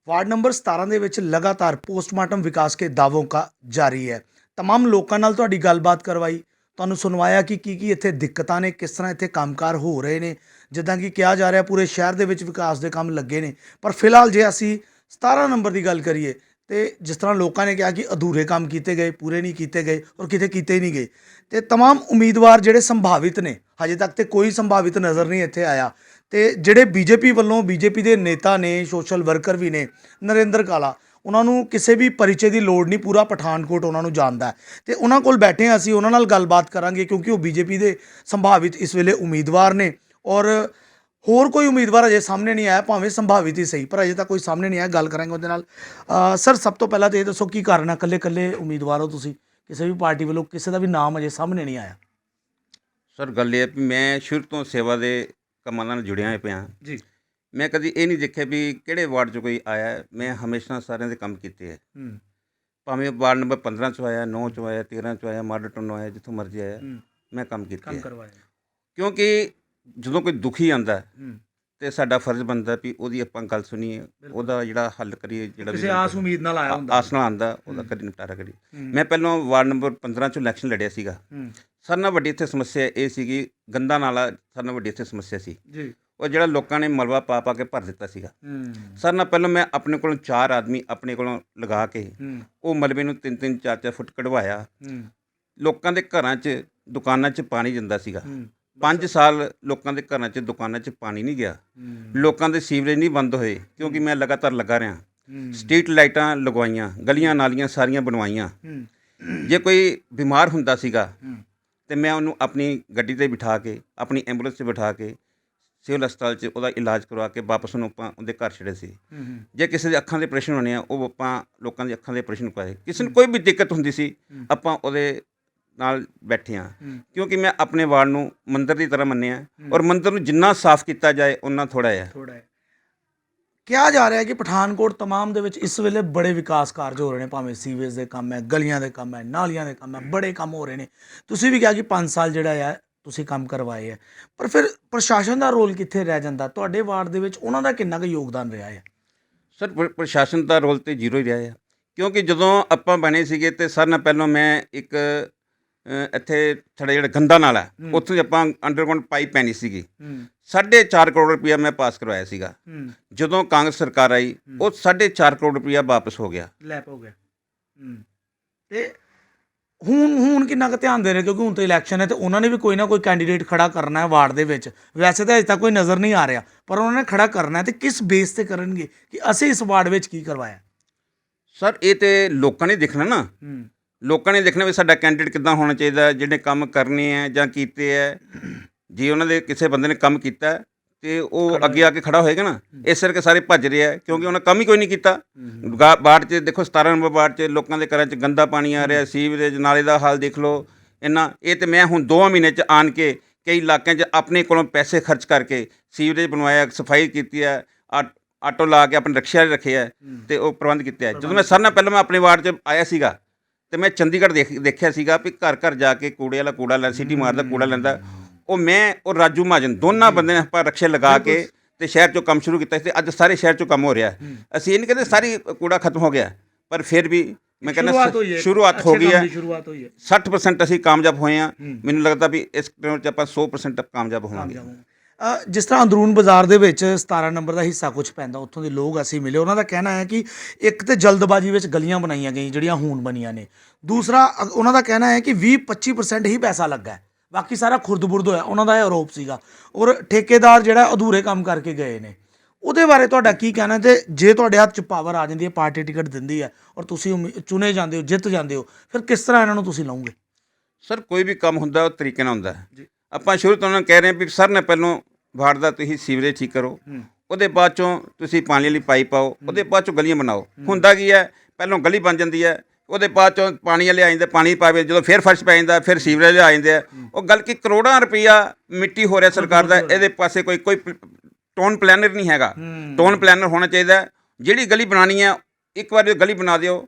वार्ड नंबर 17 ਦੇ ਵਿੱਚ ਲਗਾਤਾਰ ਪੋਸਟਮਾਰਟਮ ਵਿਕਾਸ ਕੇ ਦਾਅਵੋਂ का ਜਾਰੀ ਹੈ। तमाम ਲੋਕਾਂ ਨਾਲ ਤੁਹਾਡੀ ਗੱਲਬਾਤ ਕਰਵਾਈ, ਤੁਹਾਨੂੰ ਸੁਣਵਾਇਆ ਕਿ ਕੀ ਇੱਥੇ ਦਿੱਕਤਾਂ ਨੇ, ਕਿਸ ਤਰ੍ਹਾਂ ਇੱਥੇ ਕੰਮਕਾਰ ਹੋ ਰਹੇ ਨੇ। ਜਿੱਦਾਂ ਕਿ ਕਿਹਾ ਜਾ ਰਿਹਾ ਪੂਰੇ ਸ਼ਹਿਰ ਦੇ ਵਿੱਚ ਵਿਕਾਸ ਦੇ ਕੰਮ ਲੱਗੇ ਨੇ, ਪਰ ਫਿਲਹਾਲ ਜੇ ਅਸੀਂ 17 ਨੰਬਰ ਦੀ ਗੱਲ ਕਰੀਏ ਤੇ ਜਿਸ ਤਰ੍ਹਾਂ ਲੋਕਾਂ ਨੇ ਕਿਹਾ ਕਿ ਅਧੂਰੇ ਕੰਮ ਕੀਤੇ ਗਏ, ਪੂਰੇ ਨਹੀਂ ਕੀਤੇ ਗਏ ਔਰ ਕਿਤੇ ਕੀਤੇ ਹੀ ਨਹੀਂ ਗਏ। ਤੇ तमाम ਉਮੀਦਵਾਰ ਜਿਹੜੇ ਸੰਭਾਵਿਤ ਨੇ, ਹਜੇ ਤੱਕ ਤੇ ਕੋਈ ਸੰਭਾਵਿਤ ਨਜ਼ਰ ਨਹੀਂ ਇੱਥੇ ਆਇਆ। ਤੇ ਜਿਹੜੇ ਬੀਜੇਪੀ ਵੱਲੋਂ ਬੀਜੇਪੀ ਦੇ ਨੇਤਾ ਨੇ, ਸੋਸ਼ਲ ਵਰਕਰ ਵੀ ਨੇ, ਨਰਿੰਦਰ ਕਾਲਾ, ਉਹਨਾਂ ਨੂੰ ਕਿਸੇ ਵੀ ਪਰਿਚੈ ਦੀ ਲੋੜ ਨਹੀਂ, ਪੂਰਾ ਪਠਾਨਕੋਟ ਉਹਨਾਂ ਨੂੰ ਜਾਣਦਾ ਹੈ। ਤੇ ਉਹਨਾਂ ਕੋਲ ਬੈਠੇ ਹਾਂ ਅਸੀਂ, ਉਹਨਾਂ ਨਾਲ ਗੱਲਬਾਤ ਕਰਾਂਗੇ ਕਿਉਂਕਿ ਉਹ ਬੀਜੇਪੀ ਦੇ ਸੰਭਾਵਿਤ ਇਸ ਵੇਲੇ ਉਮੀਦਵਾਰ ਨੇ। ਔਰ ਹੋਰ ਕੋਈ ਉਮੀਦਵਾਰ ਅਜੇ ਸਾਹਮਣੇ ਨਹੀਂ ਆਇਆ, ਭਾਵੇਂ ਸੰਭਾਵਿਤ ਹੀ ਸਹੀ, ਪਰ ਅਜੇ ਤੱਕ ਕੋਈ ਸਾਹਮਣੇ ਨਹੀਂ ਆਇਆ। ਗੱਲ ਕਰਾਂਗੇ ਉਹਦੇ ਨਾਲ। ਸਰ, ਸਭ ਤੋਂ ਪਹਿਲਾਂ ਤਾਂ ਇਹ ਦੱਸੋ ਕੀ ਕਾਰਨ ਹੈ, ਇਕੱਲੇ ਉਮੀਦਵਾਰ ਹੋ ਤੁਸੀਂ, ਕਿਸੇ ਵੀ ਪਾਰਟੀ ਵੱਲੋਂ ਕਿਸੇ ਦਾ ਵੀ ਨਾਮ ਅਜੇ ਸਾਹਮਣੇ ਨਹੀਂ ਆਇਆ? ਸਰ, ਗੱਲ ਇਹ ਹੈ ਵੀ ਮੈਂ ਸ਼ੁਰੂ ਤੋਂ ਸੇਵਾ ਦੇ ਕੰਮਾਂ ਨਾਲ ਜੁੜਿਆ ਪਿਆ ਜੀ। ਮੈਂ ਕਦੀ ਇਹ ਨਹੀਂ ਦੇਖਿਆ ਵੀ ਕਿਹੜੇ ਵਾਰਡ 'ਚ ਕੋਈ ਆਇਆ ਹੈ। ਮੈਂ ਹਮੇਸ਼ਾ ਸਾਰਿਆਂ ਦੇ ਕੰਮ ਕੀਤੇ ਹੈ, ਭਾਵੇਂ ਵਾਰਡ ਨੰਬਰ 15 'ਚੋਂ ਆਇਆ, 9 'ਚੋਂ ਆਇਆ, 13 'ਚੋਂ ਆਇਆ, ਮਾਡਲ ਟਾਊਨ ਆਇਆ, ਜਿੱਥੋਂ ਮਰਜ਼ੀ ਆਇਆ, ਮੈਂ ਕੰਮ ਕੀਤੇ ਹੈ। ਕਿਉਂਕਿ ਜਦੋਂ ਕੋਈ ਦੁਖੀ ਆਉਂਦਾ ਤੇ ਸਾਡਾ ਫਰਜ਼ ਬਣਦਾ ਵੀ ਉਹਦੀ ਆਪਾਂ ਗੱਲ ਸੁਣੀਏ, ਉਹਦਾ ਜਿਹੜਾ ਹੱਲ ਕਰੀਏ, ਜਿਹੜਾ ਕਿਸੇ ਆਸ ਉਮੀਦ ਨਾਲ ਆਇਆ ਹੁੰਦਾ, ਆਸ ਨਾਲ ਆਉਂਦਾ, ਉਹਦਾ ਕਦੀ ਨਿਪਟਾਰਾ ਕਰੀਏ। ਮੈਂ ਪਹਿਲਾਂ ਵਾਰਡ ਨੰਬਰ 15 'ਚੋਂ ਇਲੈਕਸ਼ਨ ਲੜਿਆ ਸੀਗਾ। ਸਾਰਿਆਂ ਨਾਲੋਂ ਵੱਡੀ ਇੱਥੇ ਸਮੱਸਿਆ ਇਹ ਸੀਗੀ, ਗੰਦਾ ਨਾਲਾ ਸਾਰਿਆਂ ਨਾਲੋਂ ਵੱਡੀ ਇੱਥੇ ਸਮੱਸਿਆ ਸੀ ਜੀ। ਉਹ ਜਿਹੜਾ ਲੋਕਾਂ ਨੇ ਮਲਬਾ ਪਾ ਕੇ ਭਰ ਦਿੱਤਾ ਸੀਗਾ। ਸਾਰਿਆਂ ਨਾਲੋਂ ਪਹਿਲਾਂ ਮੈਂ ਆਪਣੇ ਕੋਲੋਂ 4 ਆਦਮੀ ਆਪਣੇ ਕੋਲੋਂ ਲਗਾ ਕੇ ਉਹ ਮਲਬੇ ਨੂੰ 3-3, 4-4 ਫੁੱਟ ਕਢਵਾਇਆ। ਲੋਕਾਂ ਦੇ ਘਰਾਂ 'ਚ, ਦੁਕਾਨਾਂ 'ਚ ਪਾਣੀ ਜਾਂਦਾ ਸੀਗਾ। 5 ਸਾਲ ਲੋਕਾਂ ਦੇ ਘਰਾਂ 'ਚ, ਦੁਕਾਨਾਂ 'ਚ ਪਾਣੀ ਨਹੀਂ ਗਿਆ। ਲੋਕਾਂ ਦੇ ਸੀਵਰੇਜ ਨਹੀਂ ਬੰਦ ਹੋਏ ਕਿਉਂਕਿ ਮੈਂ ਲਗਾਤਾਰ ਲੱਗਾ ਰਿਹਾ। ਸਟਰੀਟ ਲਾਈਟਾਂ ਲਗਵਾਈਆਂ, ਗਲੀਆਂ ਨਾਲੀਆਂ ਸਾਰੀਆਂ ਬਣਵਾਈਆਂ। ਜੇ ਕੋਈ ਬਿਮਾਰ ਹੁੰਦਾ ਸੀਗਾ ਤੇ ਮੈਂ ਉਹਨੂੰ ਆਪਣੀ ਗੱਡੀ 'ਤੇ ਬਿਠਾ ਕੇ, ਆਪਣੀ ਐਂਬੂਲੈਂਸ 'ਤੇ ਬਿਠਾ ਕੇ ਸਿਵਲ ਹਸਪਤਾਲ 'ਚ ਉਹਦਾ ਇਲਾਜ ਕਰਵਾ ਕੇ ਵਾਪਸ ਉਹਨੂੰ ਆਪਾਂ ਉਹਦੇ ਘਰ ਛੱਡੇ ਸੀ। ਜੇ ਕਿਸੇ ਦੇ ਅੱਖਾਂ ਦੇ ਆਪਰੇਸ਼ਨ ਹੋਣੇ ਆ, ਉਹ ਆਪਾਂ ਲੋਕਾਂ ਦੀ ਅੱਖਾਂ ਦੇ ਆਪਰੇਸ਼ਨ ਕਰਵਾਏ। ਕਿਸੇ ਨੂੰ ਕੋਈ ਵੀ ਦਿੱਕਤ ਹੁੰਦੀ ਸੀ, ਆਪਾਂ ਉਹਦੇ ਨਾਲ ਬੈਠੇ ਹਾਂ। ਕਿਉਂਕਿ ਮੈਂ ਆਪਣੇ ਵਾਰਡ ਨੂੰ ਮੰਦਿਰ ਦੀ ਤਰ੍ਹਾਂ ਮੰਨਿਆ, ਔਰ ਮੰਦਿਰ ਨੂੰ ਜਿੰਨਾ ਸਾਫ਼ ਕੀਤਾ ਜਾਏ ਉਨਾ ਥੋੜ੍ਹਾ ਹੈ। ਕਿਹਾ ਜਾ ਰਿਹਾ ਹੈ ਕਿ ਪਠਾਨਕੋਟ ਤਮਾਮ ਦੇ ਵਿੱਚ ਇਸ ਵੇਲੇ ਬੜੇ ਵਿਕਾਸ ਕਾਰਜ ਹੋ ਰਹੇ ਨੇ, ਭਾਵੇਂ ਸੀਵੇਜ ਦੇ ਕੰਮ ਹੈ, ਗਲੀਆਂ ਦੇ ਕੰਮ ਹੈ, ਨਾਲੀਆਂ ਦੇ ਕੰਮ ਹੈ, ਬੜੇ ਕੰਮ ਹੋ ਰਹੇ ਨੇ। ਤੁਸੀਂ ਵੀ ਕਿਹਾ ਕਿ 5 ਸਾਲ ਜਿਹੜਾ ਹੈ ਤੁਸੀਂ ਕੰਮ ਕਰਵਾਏ ਹੈ, ਪਰ ਫਿਰ ਪ੍ਰਸ਼ਾਸਨ ਦਾ ਰੋਲ ਕਿੱਥੇ ਰਹਿ ਜਾਂਦਾ? ਤੁਹਾਡੇ ਵਾਰਡ ਦੇ ਵਿੱਚ ਉਹਨਾਂ ਦਾ ਕਿੰਨਾ ਕੁ ਯੋਗਦਾਨ ਰਿਹਾ ਹੈ? ਸਰ, ਪ੍ਰਸ਼ਾਸਨ ਦਾ ਰੋਲ ਤਾਂ ਜ਼ੀਰੋ ਹੀ ਰਿਹਾ ਹੈ। ਕਿਉਂਕਿ ਜਦੋਂ ਆਪਾਂ ਬਣੇ ਸੀਗੇ ਤੇ ਸਾਰਿਆਂ ਨਾਲ ਪਹਿਲਾਂ ਮੈਂ ਇੱਕ ਇੱਥੇ ਸਾਡਾ ਜਿਹੜਾ ਗੰਦਾ ਨਾਲਾ ਹੈ, ਉੱਥੋਂ ਆਪਾਂ ਅੰਡਰਗਰਾਊਂਡ ਪਾਈਪ ਪੈਣੀ ਸੀਗੀ। 4.5 ਕਰੋੜ ਰੁਪਇਆ ਮੈਂ ਪਾਸ ਕਰਵਾਇਆ ਸੀਗਾ। ਜਦੋਂ ਕਾਂਗਰਸ ਸਰਕਾਰ ਆਈ, ਉਹ 4.5 ਕਰੋੜ ਰੁਪਇਆ ਵਾਪਸ ਹੋ ਗਿਆ, ਲੈਪ ਹੋ ਗਿਆ। ਤੇ ਹੁਣ ਕਿੰਨਾ ਕੁ ਧਿਆਨ ਦੇ ਰਹੇ? ਕਿਉਂਕਿ ਹੁਣ ਤਾਂ ਇਲੈਕਸ਼ਨ ਹੈ ਤੇ ਉਹਨਾਂ ਨੇ ਵੀ ਕੋਈ ਨਾ ਕੋਈ ਕੈਂਡੀਡੇਟ ਖੜਾ ਕਰਨਾ ਹੈ ਵਾਰਡ ਦੇ ਵਿੱਚ। ਵੈਸੇ ਤਾਂ ਅਜੇ ਤੱਕ ਕੋਈ ਨਜ਼ਰ ਨਹੀਂ ਆ ਰਿਹਾ, ਪਰ ਉਹਨਾਂ ਨੇ ਖੜਾ ਕਰਨਾ ਹੈ। ਤੇ ਕਿਸ ਬੇਸ ਤੇ ਕਰਨਗੇ ਕਿ ਅਸੀਂ ਇਸ ਵਾਰਡ ਵਿੱਚ ਕੀ ਕਰਵਾਇਆ? ਸਰ, ਇਹ ਤੇ ਲੋਕਾਂ ਨੇ ਦੇਖਣਾ ਨਾ। ਲੋਕਾਂ ਨੇ ਦੇਖਣਾ ਵੀ ਸਾਡਾ ਕੈਂਡੀਡੇਟ ਕਿੱਦਾਂ ਹੋਣਾ ਚਾਹੀਦਾ, ਜਿਹੜੇ ਕੰਮ ਕਰਨੇ ਆ ਜਾਂ ਕੀਤੇ ਹੈ। ਜੇ ਉਹਨਾਂ ਦੇ ਕਿਸੇ ਬੰਦੇ ਨੇ ਕੰਮ ਕੀਤਾ ਤੇ ਉਹ ਅੱਗੇ ਆ ਕੇ ਖੜਾ ਹੋਏਗਾ ਨਾ। ਇਸ ਕਰਕੇ ਸਾਰੇ ਭੱਜ ਰਹੇ ਆ ਕਿਉਂਕਿ ਉਹਨਾਂ ਕੰਮ ਹੀ ਕੋਈ ਨਹੀਂ ਕੀਤਾ। ਵਾਰਡ 'ਚ ਦੇਖੋ, 17 ਨੰਬਰ ਵਾਰਡ 'ਚ ਲੋਕਾਂ ਦੇ ਘਰਾਂ 'ਚ ਗੰਦਾ ਪਾਣੀ ਆ ਰਿਹਾ, ਸੀਵਰੇਜ ਨਾਲੇ ਦਾ ਹਾਲ ਦੇਖ ਲਓ। ਇਹ ਤੇ ਮੈਂ ਹੁਣ 2 ਮਹੀਨੇ 'ਚ ਆਣ ਕੇ ਕਈ ਇਲਾਕਿਆਂ 'ਚ ਆਪਣੇ ਕੋਲੋਂ ਪੈਸੇ ਖਰਚ ਕਰਕੇ ਸੀਵਰੇਜ ਬਣਵਾਇਆ, ਸਫਾਈ ਕੀਤੀ ਹੈ, ਆਟੋ ਲਾ ਕੇ ਆਪਣੇ ਰਕਸ਼ਾ ਰੱਖੇ ਹੈ ਤੇ ਉਹ ਪ੍ਰਬੰਧ ਕੀਤੇ ਹੈ। ਜਦੋਂ ਮੈਂ ਸਾਰਿਆਂ ਨਾਲੋਂ ਪਹਿਲਾਂ ਮੈਂ ਆਪਣੇ ਵਾਰਡ 'ਚ ਆਇਆ ਸੀਗਾ ਤੇ ਮੈਂ ਚੰਡੀਗੜ੍ਹ ਦੇਖਿਆ ਸੀਗਾ ਵੀ ਘਰ ਘਰ ਜਾ ਕੇ ਕੂੜੇ ਵਾਲਾ ਕੂੜਾ ਲੈ, ਸਿਟੀ ਮਾਰਦਾ ਕੂੜਾ ਲੈਂਦਾ। ਉਹ ਮੈਂ ਔਰ ਰਾਜੂ ਮਹਾਜਨ ਦੋਨਾਂ ਬੰਦੇ ਨੇ ਆਪਾਂ ਰਕਸ਼ੇ ਲਗਾ ਕੇ ਤੇ ਸ਼ਹਿਰ ਚੋਂ ਕੰਮ ਸ਼ੁਰੂ ਕੀਤਾ ਸੀ ਤੇ ਅੱਜ ਸਾਰੇ ਸ਼ਹਿਰ ਚੋਂ ਕੰਮ ਹੋ ਰਿਹਾ। ਅਸੀਂ ਇਹ ਨਹੀਂ ਕਹਿੰਦੇ ਸਾਰੀ ਕੂੜਾ ਖਤਮ ਹੋ ਗਿਆ, ਪਰ ਫਿਰ ਵੀ ਮੈਂ ਕਹਿੰਦਾ ਸ਼ੁਰੂਆਤ ਹੋ ਗਈ ਹੈ। 60% ਅਸੀਂ ਕਾਮਯਾਬ ਹੋਏ ਹਾਂ। ਮੈਨੂੰ ਲੱਗਦਾ ਵੀ ਇਸ ਟ੍ਰੇਨ 'ਚ ਆਪਾਂ 100% ਕਾਮਯਾਬ ਹੋਵਾਂਗੇ। ਜਿਸ ਤਰ੍ਹਾਂ ਅੰਦਰੂਨ ਬਾਜ਼ਾਰ ਦੇ ਵਿੱਚ 17 ਨੰਬਰ ਦਾ ਹਿੱਸਾ ਕੁਝ ਪੈਂਦਾ, ਉੱਥੋਂ ਦੇ ਲੋਕ ਅਸੀਂ ਮਿਲੇ, ਉਹਨਾਂ ਦਾ ਕਹਿਣਾ ਹੈ ਕਿ ਇੱਕ ਤੇ ਜਲਦਬਾਜ਼ੀ ਵਿੱਚ ਗਲੀਆਂ ਬਣਾਈਆਂ ਗਈਆਂ ਜਿਹੜੀਆਂ ਹੁਣ ਬਣੀਆਂ ਨੇ, ਦੂਸਰਾ ਉਹਨਾਂ ਦਾ ਕਹਿਣਾ ਹੈ ਕਿ 20-25% ਹੀ ਪੈਸਾ ਲੱਗਾ, ਬਾਕੀ ਸਾਰਾ ਖੁਰਦ-ਬੁਰਦ ਹੋਇਆ। ਉਹਨਾਂ ਦਾ ਇਹ ਆਰੋਪ ਸੀਗਾ ਔਰ ਠੇਕੇਦਾਰ ਜਿਹੜਾ ਅਧੂਰੇ ਕੰਮ ਕਰਕੇ ਗਏ ਨੇ। ਉਹਦੇ ਬਾਰੇ ਤੁਹਾਡਾ ਕੀ ਕਹਿਣਾ? ਤੇ ਜੇ ਤੁਹਾਡੇ ਹੱਥ 'ਚ ਪਾਵਰ ਆ ਜਾਂਦੀ ਹੈ, ਪਾਰਟੀ ਟਿਕਟ ਦਿੰਦੀ ਹੈ ਔਰ ਤੁਸੀਂ ਚੁਣੇ ਜਾਂਦੇ ਹੋ, ਜਿੱਤ ਜਾਂਦੇ ਹੋ, ਫਿਰ ਕਿਸ ਤਰ੍ਹਾਂ ਇਹਨਾਂ ਨੂੰ ਤੁਸੀਂ ਲਾਉਂਗੇ? ਸਰ ਕੋਈ ਵੀ ਕੰਮ ਹੁੰਦਾ ਉਹ ਤਰੀਕੇ ਨਾਲ ਹੁੰਦਾ। ਆਪਾਂ ਸ਼ੁਰੂ ਤੋਂ ਉਹਨਾਂ ਨੂੰ ਕਹਿ ਰਹੇ ਹਾਂ ਵੀ ਸਰ ਨੇ ਪਹਿਲੋਂ ਵਾਰਡ ਦਾ ਤੁਸੀਂ ਸੀਵਰੇਜ ਠੀਕ ਕਰੋ, ਉਹਦੇ ਬਾਅਦ ਚੋਂ ਤੁਸੀਂ ਪਾਣੀ ਵਾਲੀ ਪਾਈਪ ਪਾਓ, ਉਹਦੇ ਬਾਅਦ ਚੋਂ ਗਲੀਆਂ ਬਣਾਓ। ਹੁੰਦਾ ਕੀ ਹੈ, ਪਹਿਲੋਂ ਗਲੀ ਬਣ ਜਾਂਦੀ ਹੈ, ਉਹਦੇ ਬਾਅਦ ਚੋਂ ਪਾਣੀ ਵਾਲੇ ਆ ਜਾਂਦੇ, ਪਾਣੀ ਪਾਵੇ, ਜਦੋਂ ਫਿਰ ਫਰਸ਼ ਪੈ ਜਾਂਦਾ ਫਿਰ ਸੀਵਰੇਜ ਆ ਜਾਂਦੇ ਆ। ਉਹ ਗੱਲ ਕਿ ਕਰੋੜਾਂ ਰੁਪਈਆ ਮਿੱਟੀ ਹੋ ਰਿਹਾ ਸਰਕਾਰ ਦਾ, ਇਹਦੇ ਪਾਸੇ ਕੋਈ ਟੋਨ ਪਲੈਨਰ ਨਹੀਂ ਹੈਗਾ। ਟੋਨ ਪਲੈਨਰ ਹੋਣਾ ਚਾਹੀਦਾ। ਜਿਹੜੀ ਗਲੀ ਬਣਾਉਣੀ ਹੈ ਇੱਕ ਵਾਰ ਗਲੀ ਬਣਾ ਦਿਓ।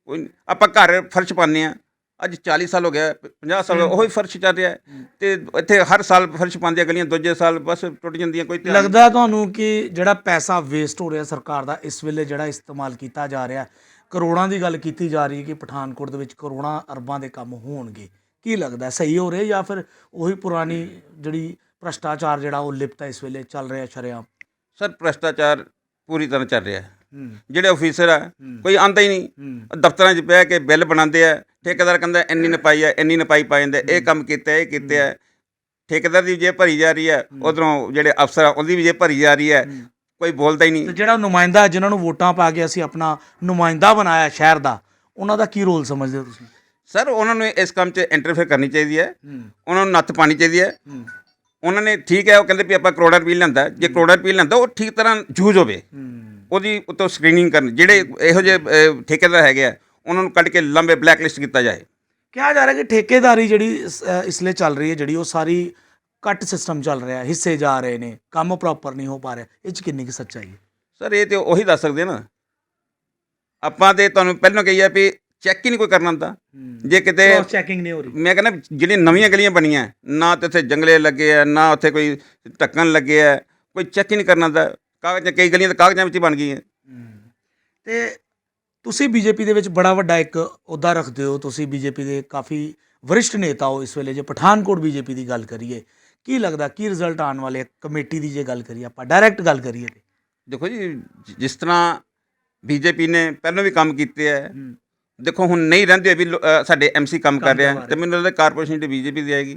ਕੋਈ ਆਪਾਂ ਘਰ ਫਰਸ਼ ਪਾਉਂਦੇ ਹਾਂ, ਅੱਜ 40 ਸਾਲ ਹੋ ਗਿਆ, 50 ਸਾਲ ਹੋ ਗਏ, ਉਹੀ ਫਰਸ਼ ਚੱਲ ਰਿਹਾ ਤੇ ਇੱਥੇ ਹਰ ਸਾਲ ਫਰਸ਼ ਪਾਉਂਦੇ ਗਲੀਆਂ, ਦੂਜੇ ਸਾਲ ਬਸ ਟੁੱਟ ਜਾਂਦੀਆਂ। ਕੋਈ ਲੱਗਦਾ ਤੁਹਾਨੂੰ ਕਿ ਜਿਹੜਾ ਪੈਸਾ ਵੇਸਟ ਹੋ ਰਿਹਾ ਸਰਕਾਰ ਦਾ ਇਸ ਵੇਲੇ ਜਿਹੜਾ ਇਸਤੇਮਾਲ ਕੀਤਾ ਜਾ ਰਿਹਾ, ਕਰੋੜਾਂ ਦੀ ਗੱਲ ਕੀਤੀ ਜਾ ਰਹੀ ਹੈ ਕਿ ਪਠਾਨਕੋਟ ਦੇ ਵਿੱਚ ਕਰੋੜਾਂ ਅਰਬਾਂ ਦੇ ਕੰਮ ਹੋਣਗੇ, ਕੀ ਲੱਗਦਾ ਸਹੀ ਹੋ ਰਿਹਾ ਜਾਂ ਫਿਰ ਉਹੀ ਪੁਰਾਣੀ ਜਿਹੜੀ ਭ੍ਰਸ਼ਟਾਚਾਰ ਜਿਹੜਾ ਉਹ ਲਿਪਤ ਇਸ ਵੇਲੇ ਚੱਲ ਰਿਹਾ ਸ਼ਰੇਆਮ? ਸਰ ਭ੍ਰਸ਼ਟਾਚਾਰ ਪੂਰੀ ਤਰ੍ਹਾਂ ਚੱਲ ਰਿਹਾ। ਜਿਹੜੇ ਆਫੀਸਰ ਆ ਕੋਈ ਆਉਂਦਾ ਹੀ ਨਹੀਂ, ਦਫ਼ਤਰਾਂ 'ਚ ਬਹਿ ਕੇ ਬਿੱਲ ਬਣਾਉਂਦੇ ਆ। ਠੇਕੇਦਾਰ ਕਹਿੰਦਾ ਇੰਨੀ ਨਪਾਈ ਹੈ, ਇੰਨੀ ਨਪਾਈ ਪਾ ਜਾਂਦੇ, ਇਹ ਕੰਮ ਕੀਤਾ, ਇਹ ਕੀਤੇ ਹੈ। ਠੇਕੇਦਾਰ ਦੀ ਜੇਬ ਭਰੀ ਜਾ ਰਹੀ ਹੈ, ਉਧਰੋਂ ਜਿਹੜੇ ਅਫਸਰ ਆ ਉਹਦੀ ਵੀ ਜੇਬ ਭਰੀ ਜਾ ਰਹੀ ਹੈ, ਕੋਈ ਬੋਲਦਾ ਹੀ ਨਹੀਂ। ਜਿਹੜਾ ਨੁਮਾਇੰਦਾ ਜਿਨ੍ਹਾਂ ਨੂੰ ਵੋਟਾਂ ਪਾ ਕੇ ਅਸੀਂ ਆਪਣਾ ਨੁਮਾਇੰਦਾ ਬਣਾਇਆ ਸ਼ਹਿਰ ਦਾ, ਉਹਨਾਂ ਦਾ ਕੀ ਰੋਲ ਸਮਝਦੇ ਹੋ ਤੁਸੀਂ? ਸਰ ਉਹਨਾਂ ਨੂੰ ਇਸ ਕੰਮ 'ਚ ਇੰਟਰਫੇਅਰ ਕਰਨੀ ਚਾਹੀਦੀ ਹੈ, ਉਹਨਾਂ ਨੂੰ ਨੱਥ ਪਾਣੀ ਚਾਹੀਦੀ ਹੈ। ਉਹਨਾਂ ਨੇ ਠੀਕ ਹੈ, ਉਹ ਕਹਿੰਦੇ ਵੀ ਆਪਾਂ ਕਰੋੜਾਂ ਰੁਪਏ ਲੈਂਦਾ, ਜੇ ਕਰੋੜਾਂ ਰੁਪਏ ਲੈਂਦਾ ਉਹ ਠੀਕ ਤਰ੍ਹਾਂ ਯੂਜ਼ ਹੋਵੇ, ਉਹਦੀ ਉੱਤੋਂ ਸਕਰੀਨਿੰਗ ਕਰਨ। ਜਿਹੜੇ ਇਹੋ ਜਿਹੇ ਠੇਕੇਦਾਰ ਹੈਗੇ ਆ ਉਹਨਾਂ ਨੂੰ ਕੱਢ ਕੇ ਲੰਬੇ ਬਲੈਕ ਲਿਸਟ ਕੀਤਾ ਜਾਏ। ਕਿਹਾ ਜਾ ਰਿਹਾ ਕਿ ਠੇਕੇਦਾਰੀ ਜਿਹੜੀ ਇਸ ਲਈ ਚੱਲ ਰਹੀ ਹੈ, ਜਿਹੜੀ ਉਹ ਸਾਰੀ ਕੱਟ ਸਿਸਟਮ ਚੱਲ ਰਿਹਾ, ਹਿੱਸੇ ਜਾ ਰਹੇ ਨੇ, ਕੰਮ ਪ੍ਰੋਪਰ ਨਹੀਂ ਹੋ ਪਾ ਰਿਹਾ, ਇਹ 'ਚ ਕਿੰਨੀ ਕੁ ਸੱਚਾਈ ਹੈ? ਸਰ ਇਹ ਤੇ ਉਹੀ ਦੱਸ ਸਕਦੇ ਨਾ। ਆਪਾਂ ਤੇ ਤੁਹਾਨੂੰ ਪਹਿਲਾਂ ਕਹੀਏ ਵੀ ਚੈੱਕ ਹੀ ਨਹੀਂ ਕੋਈ ਕਰਨਾ ਹੁੰਦਾ। ਜੇ ਕਿਤੇ ਚੈਕਿੰਗ ਨਹੀਂ ਹੋ ਰਹੀ, ਮੈਂ ਕਹਿੰਦਾ ਜਿਹੜੀਆਂ ਨਵੀਆਂ ਗਲੀਆਂ ਬਣੀਆਂ ਨਾ ਤੇ ਉੱਥੇ ਜੰਗਲੇ ਲੱਗੇ ਆ, ਨਾ ਉੱਥੇ ਕੋਈ ਢੱਕਣ ਲੱਗੇ ਆ, ਕੋਈ ਚੈੱਕ ਹੀ ਨਹੀਂ ਕਰਨਾ ਹੁੰਦਾ। ਕਾਗਜ਼ਾਂ, ਕਈ ਗਲੀਆਂ ਤਾਂ ਕਾਗਜ਼ਾਂ ਵਿੱਚ ਹੀ ਬਣ ਗਈਆਂ। ਤੇ ਤੁਸੀਂ ਬੀਜੇਪੀ ਦੇ ਵਿੱਚ ਬੜਾ ਵੱਡਾ ਇੱਕ ਅਹੁਦਾ ਰੱਖਦੇ ਹੋ, ਤੁਸੀਂ ਬੀਜੇਪੀ ਦੇ ਕਾਫੀ ਵਰਿਸ਼ਠ ਨੇਤਾ ਹੋ ਇਸ ਵੇਲੇ। ਜੇ ਪਠਾਨਕੋਟ ਬੀਜੇਪੀ ਦੀ ਗੱਲ ਕਰੀਏ, ਕੀ ਲੱਗਦਾ ਕੀ ਰਿਜ਼ਲਟ ਆਉਣ ਵਾਲੇ? ਕਮੇਟੀ ਦੀ ਜੇ ਗੱਲ ਕਰੀਏ, ਆਪਾਂ ਡਾਇਰੈਕਟ ਗੱਲ ਕਰੀਏ ਤੇ ਦੇਖੋ ਜੀ, ਜਿਸ ਤਰ੍ਹਾਂ ਬੀਜੇਪੀ ਨੇ ਪਹਿਲਾਂ ਵੀ ਕੰਮ ਕੀਤੇ ਹੈ, ਦੇਖੋ ਹੁਣ ਨਹੀਂ ਰਹਿੰਦੇ ਵੀ ਸਾਡੇ ਐਮਸੀ ਕੰਮ ਕਰ ਰਿਹਾ, ਤੇ ਮੈਨੂੰ ਲੱਗਦਾ ਕਾਰਪੋਰੇਸ਼ਨ ਦੀ ਬੀਜੇਪੀ ਦੀ ਆਏਗੀ।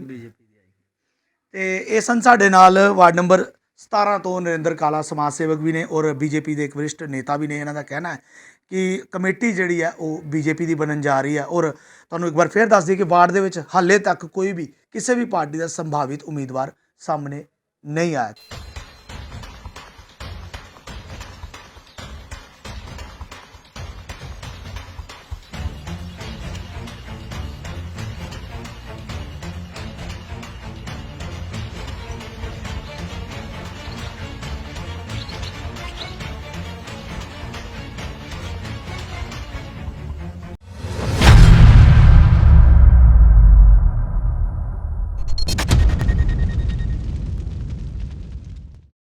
ਤੇ ਇਹ ਸਨ ਸਾਡੇ ਨਾਲ ਵਾਰਡ ਨੰਬਰ 17 ਤੋਂ ਨਰਿੰਦਰ ਕਾਲਾ, ਸਮਾਜ ਸੇਵਕ ਵੀ ਨੇ ਔਰ ਬੀਜੇਪੀ ਦੇ ਇੱਕ ਵਰਿਸ਼ਠ ਨੇਤਾ ਵੀ ਨੇ। ਇਹਨਾਂ ਦਾ ਕਹਿਣਾ ਹੈ ਕਿ ਕਮੇਟੀ ਜਿਹੜੀ ਹੈ ਉਹ ਬੀਜੇਪੀ ਦੀ ਬਣਨ ਜਾ ਰਹੀ ਹੈ। ਔਰ ਤੁਹਾਨੂੰ ਇੱਕ ਵਾਰ ਫਿਰ ਦੱਸ ਦਈਏ ਕਿ ਵਾਰਡ ਦੇ ਵਿੱਚ ਹਾਲੇ ਤੱਕ ਕੋਈ ਵੀ ਕਿਸੇ ਵੀ ਪਾਰਟੀ ਦਾ ਸੰਭਾਵਿਤ ਉਮੀਦਵਾਰ ਸਾਹਮਣੇ ਨਹੀਂ ਆਇਆ।